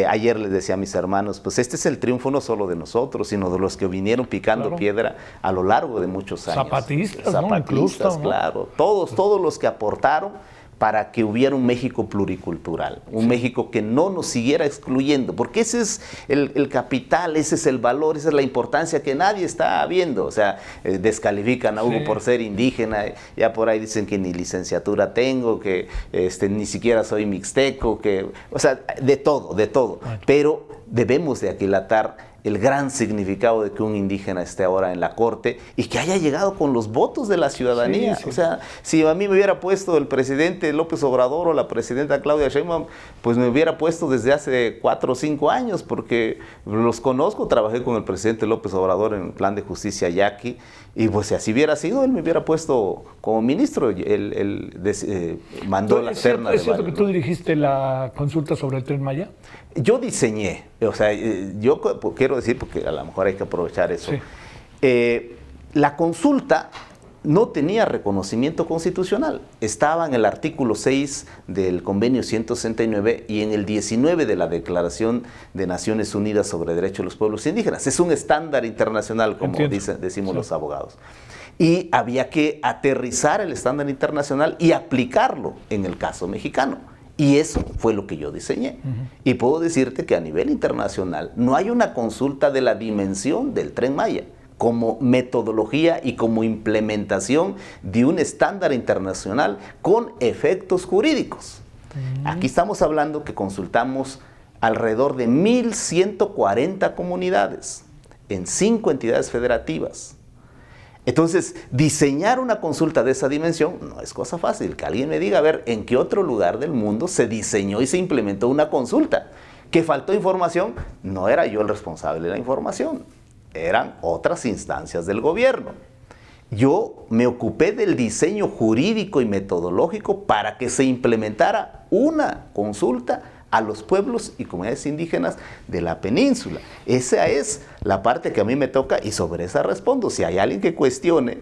Ayer les decía a mis hermanos, pues este es el triunfo no solo de nosotros, sino de los que vinieron picando piedra a lo largo de muchos años. Zapatistas, claro, todos los que aportaron para que hubiera un México pluricultural, un México que no nos siguiera excluyendo, porque ese es el capital, ese es el valor, esa es la importancia que nadie está viendo. O sea, descalifican a Hugo por ser indígena, ya por ahí dicen que ni licenciatura tengo, que ni siquiera soy mixteco, o sea, de todo, pero debemos de aquilatar el gran significado de que un indígena esté ahora en la Corte y que haya llegado con los votos de la ciudadanía. O sea, si a mí me hubiera puesto el presidente López Obrador o la presidenta Claudia Sheinbaum, pues me hubiera puesto desde hace 4 o 5 años, porque los conozco, trabajé con el presidente López Obrador en el Plan de Justicia Yaqui, y pues si así hubiera sido, él me hubiera puesto como ministro, él mandó la terna. ¿Es cierto que tú dirigiste la consulta sobre el Tren Maya? Yo diseñé, o sea, yo quiero decir, porque a lo mejor hay que aprovechar eso, la consulta no tenía reconocimiento constitucional, estaba en el artículo 6 del convenio 169 y en el 19 de la Declaración de Naciones Unidas sobre Derechos de los Pueblos Indígenas. Es un estándar internacional, como decimos los abogados. Y había que aterrizar el estándar internacional y aplicarlo en el caso mexicano. Y eso fue lo que yo diseñé. Y puedo decirte que a nivel internacional no hay una consulta de la dimensión del Tren Maya como metodología y como implementación de un estándar internacional con efectos jurídicos. Aquí estamos hablando que consultamos alrededor de 1.140 comunidades en 5 entidades federativas. Entonces, diseñar una consulta de esa dimensión no es cosa fácil. Que alguien me diga, a ver, ¿en qué otro lugar del mundo se diseñó y se implementó una consulta? ¿Que faltó información? No era yo el responsable de la información, eran otras instancias del gobierno. Yo me ocupé del diseño jurídico y metodológico para que se implementara una consulta a los pueblos y comunidades indígenas de la península. Esa es la parte que a mí me toca y sobre esa respondo. Si hay alguien que cuestione,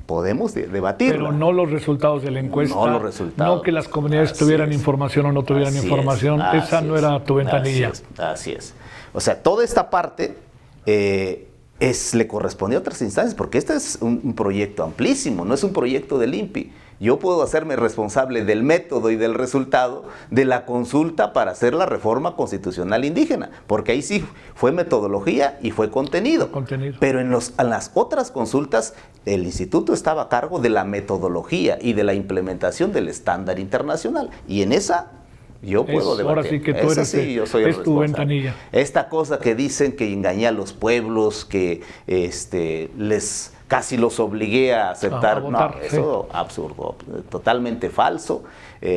podemos debatirla. Pero no los resultados de la encuesta. No los resultados. No que las comunidades tuvieran información o no tuvieran información. Esa no era tu ventanilla. Así es. O sea, toda esta parte le corresponde a otras instancias, porque este es un proyecto amplísimo, no es un proyecto del INPI. Yo puedo hacerme responsable del método y del resultado de la consulta para hacer la reforma constitucional indígena, porque ahí sí fue metodología y fue contenido. Pero en las otras consultas, el instituto estaba a cargo de la metodología y de la implementación del estándar internacional. Y en esa yo puedo debatir. Ahora sí que tú eres, yo soy el tu ventanilla. Esta cosa que dicen que engañé a los pueblos, que casi los obligué a aceptar. A votar, no, eso absurdo, totalmente falso.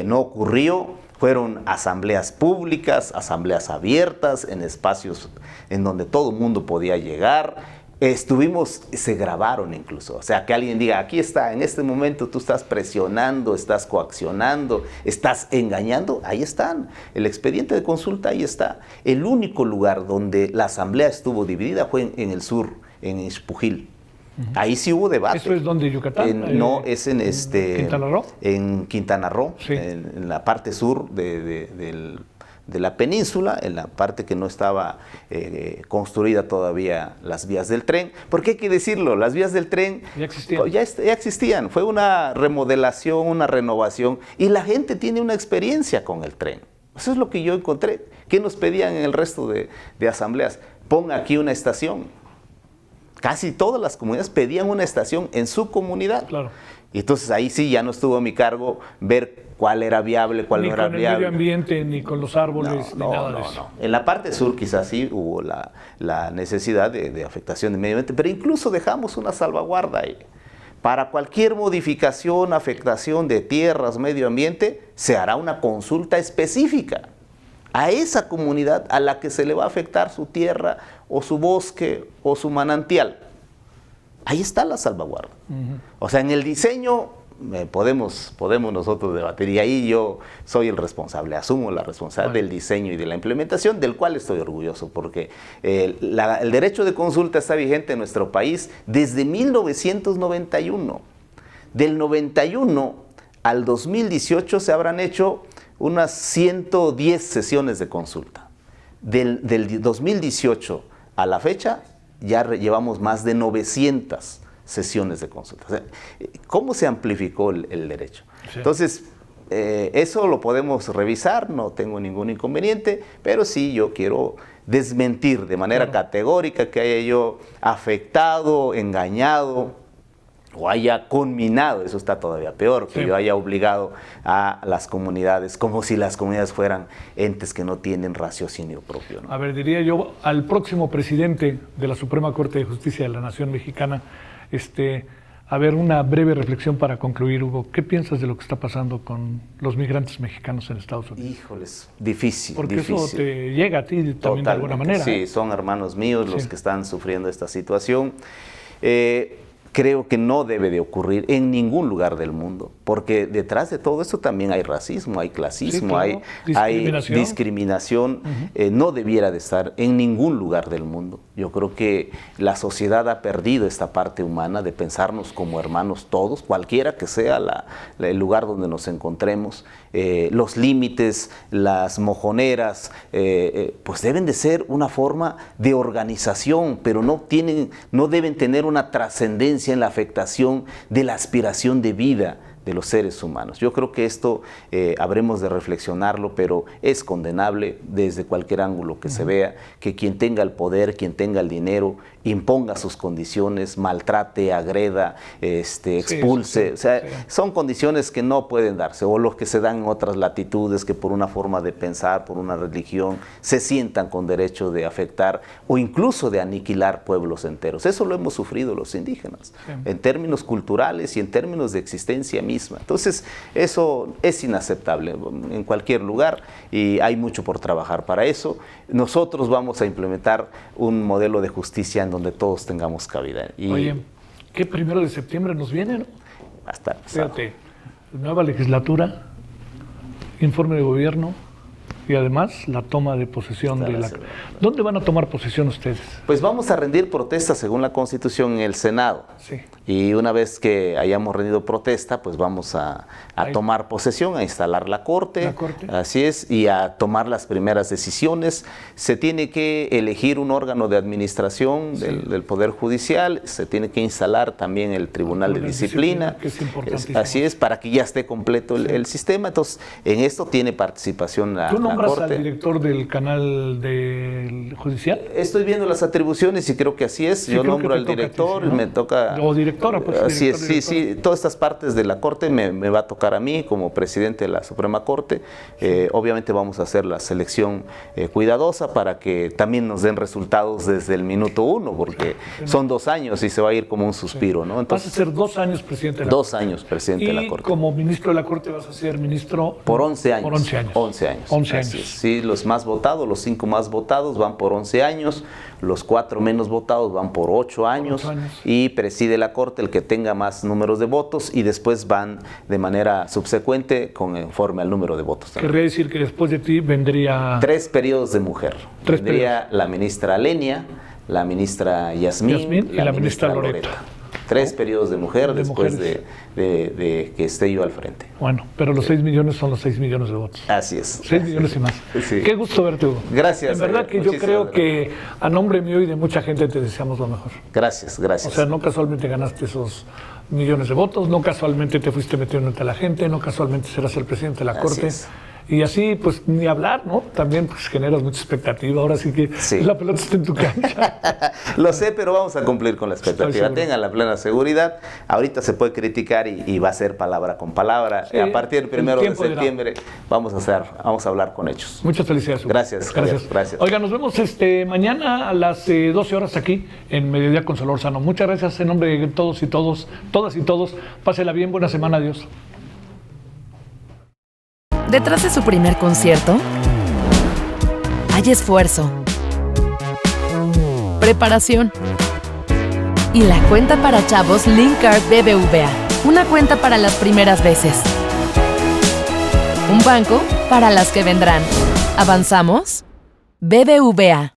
No ocurrió. Fueron asambleas públicas, asambleas abiertas, en espacios en donde todo el mundo podía llegar. Se grabaron incluso. O sea, que alguien diga, aquí está, en este momento tú estás presionando, estás coaccionando, estás engañando. Ahí están. El expediente de consulta, ahí está. El único lugar donde la asamblea estuvo dividida fue en el sur, en Xpujil. Ahí sí hubo debate. ¿Eso es donde, Yucatán? No, es en ¿Quintana Roo? En Quintana Roo, sí. en la parte sur de la península, en la parte que no estaba construida todavía las vías del tren. Porque hay que decirlo, las vías del tren ya existían. Fue una remodelación, una renovación, y la gente tiene una experiencia con el tren. Eso es lo que yo encontré. ¿Qué nos pedían en el resto de asambleas? Ponga aquí una estación. Casi todas las comunidades pedían una estación en su comunidad. Claro. Y entonces ahí sí ya no estuvo a mi cargo ver cuál era viable, cuál no era viable. Ni con el medio ambiente, ni con los árboles, ni nada de eso. En la parte sur quizás sí hubo la necesidad de afectación del medio ambiente, pero incluso dejamos una salvaguarda ahí. Para cualquier modificación, afectación de tierras, medio ambiente, se hará una consulta específica a esa comunidad a la que se le va a afectar su tierra o su bosque o su manantial. Ahí está la salvaguarda. O sea, en el diseño podemos nosotros debatir, y ahí yo soy el responsable, asumo la responsabilidad del diseño y de la implementación, del cual estoy orgulloso, porque el derecho de consulta está vigente en nuestro país desde 1991. Del 91 al 2018 se habrán hecho unas 110 sesiones de consulta. Del 2018 a la fecha ya llevamos más de 900 sesiones de consulta. O sea, ¿cómo se amplificó el derecho? Sí. Entonces, eso lo podemos revisar, no tengo ningún inconveniente, pero sí yo quiero desmentir de manera categórica que haya yo afectado, engañado o haya conminado, eso está todavía peor, que yo haya obligado a las comunidades, como si las comunidades fueran entes que no tienen raciocinio propio, ¿no? A ver, diría yo, al próximo presidente de la Suprema Corte de Justicia de la Nación Mexicana, a ver, una breve reflexión para concluir, Hugo. ¿Qué piensas de lo que está pasando con los migrantes mexicanos en Estados Unidos? Híjoles, difícil. Porque difícil. eso te llega a ti también. Totalmente, de alguna manera. Sí, son hermanos míos los que están sufriendo esta situación. Creo que no debe de ocurrir en ningún lugar del mundo, porque detrás de todo esto también hay racismo, hay clasismo, claro. hay discriminación. No debiera de estar en ningún lugar del mundo. Yo creo que la sociedad ha perdido esta parte humana de pensarnos como hermanos todos, cualquiera que sea el lugar donde nos encontremos. Los límites, las mojoneras, pues deben de ser una forma de organización, pero no deben tener una trascendencia en la afectación de la aspiración de vida de los seres humanos. Yo creo que esto habremos de reflexionarlo, pero es condenable desde cualquier ángulo que se vea, que quien tenga el poder, quien tenga el dinero, imponga sus condiciones, maltrate, agreda, expulse. O sea, son condiciones que no pueden darse, o los que se dan en otras latitudes, que por una forma de pensar, por una religión, se sientan con derecho de afectar o incluso de aniquilar pueblos enteros. Eso lo hemos sufrido los indígenas, en términos culturales y en términos de existencia misma. Entonces, eso es inaceptable en cualquier lugar y hay mucho por trabajar para eso. Nosotros vamos a implementar un modelo de justicia en donde todos tengamos cabida. Oye, ¿qué 1 de septiembre nos viene, no? Hasta fíjate, nueva legislatura, informe de gobierno y además la toma de posesión de la... ¿Dónde van a tomar posesión ustedes? Pues vamos a rendir protesta según la Constitución en el Senado. Sí. Y una vez que hayamos rendido protesta, pues vamos a tomar posesión, a instalar la corte, así es, y a tomar las primeras decisiones. Se tiene que elegir un órgano de administración del Poder Judicial, se tiene que instalar también el Tribunal de Disciplina, que es importantísimo. Así es, para que ya esté completo el sistema. Entonces, en esto tiene participación la Corte. ¿Tú nombras al director del canal del judicial? Estoy viendo las atribuciones y creo que así es. Yo nombro al director, me toca... O directora, pues. Así es, sí. Todas estas partes de la Corte me va a tocar a mí como presidente de la Suprema Corte. Obviamente vamos a hacer la selección cuidadosa para que también nos den resultados desde el minuto 1, porque son 2 años y se va a ir como un suspiro, ¿no? Entonces, vas a ser 2 años presidente de la Corte. 2 años presidente de la Corte. Y como ministro de la Corte vas a ser ministro... Por 11 años. Por 11 años. 11 años. 11 años. Sí, los más votados, los 5 más votados van por 11 años, los 4 menos votados van por 8 años, y preside la Corte el que tenga más números de votos y después van de manera subsecuente conforme al número de votos. Querría decir que después de ti vendría... 3 periodos de mujer. Vendría la ministra Lenia, la ministra Yasmín y la ministra Loreta. 3 periodos de mujer después de que esté yo al frente. Bueno, pero los 6 millones son los 6 millones de votos. Así es. 6 millones y más. Sí. Qué gusto verte, Hugo. Gracias. En verdad que yo creo que a nombre mío y de mucha gente te deseamos lo mejor. Gracias. O sea, no casualmente ganaste esos millones de votos, no casualmente te fuiste metiendo entre la gente, no casualmente serás el presidente de la Corte. Y así, pues, ni hablar, ¿no? También pues, generas mucha expectativa. Ahora sí que la pelota está en tu cancha. Lo sé, pero vamos a cumplir con la expectativa. Tengan la plena seguridad. Ahorita se puede criticar y va a ser palabra con palabra. A partir del 1 de septiembre vamos a hablar con hechos. Muchas felicidades, Hugo. Gracias. Oiga, nos vemos mañana a las 12 horas aquí en Mediodía con Solórzano. Muchas gracias en nombre de todos y todas y todos. Pásela bien, buena semana, adiós. Detrás de su primer concierto, hay esfuerzo, preparación y la cuenta para chavos Linkard BBVA. Una cuenta para las primeras veces. Un banco para las que vendrán. ¿Avanzamos? BBVA.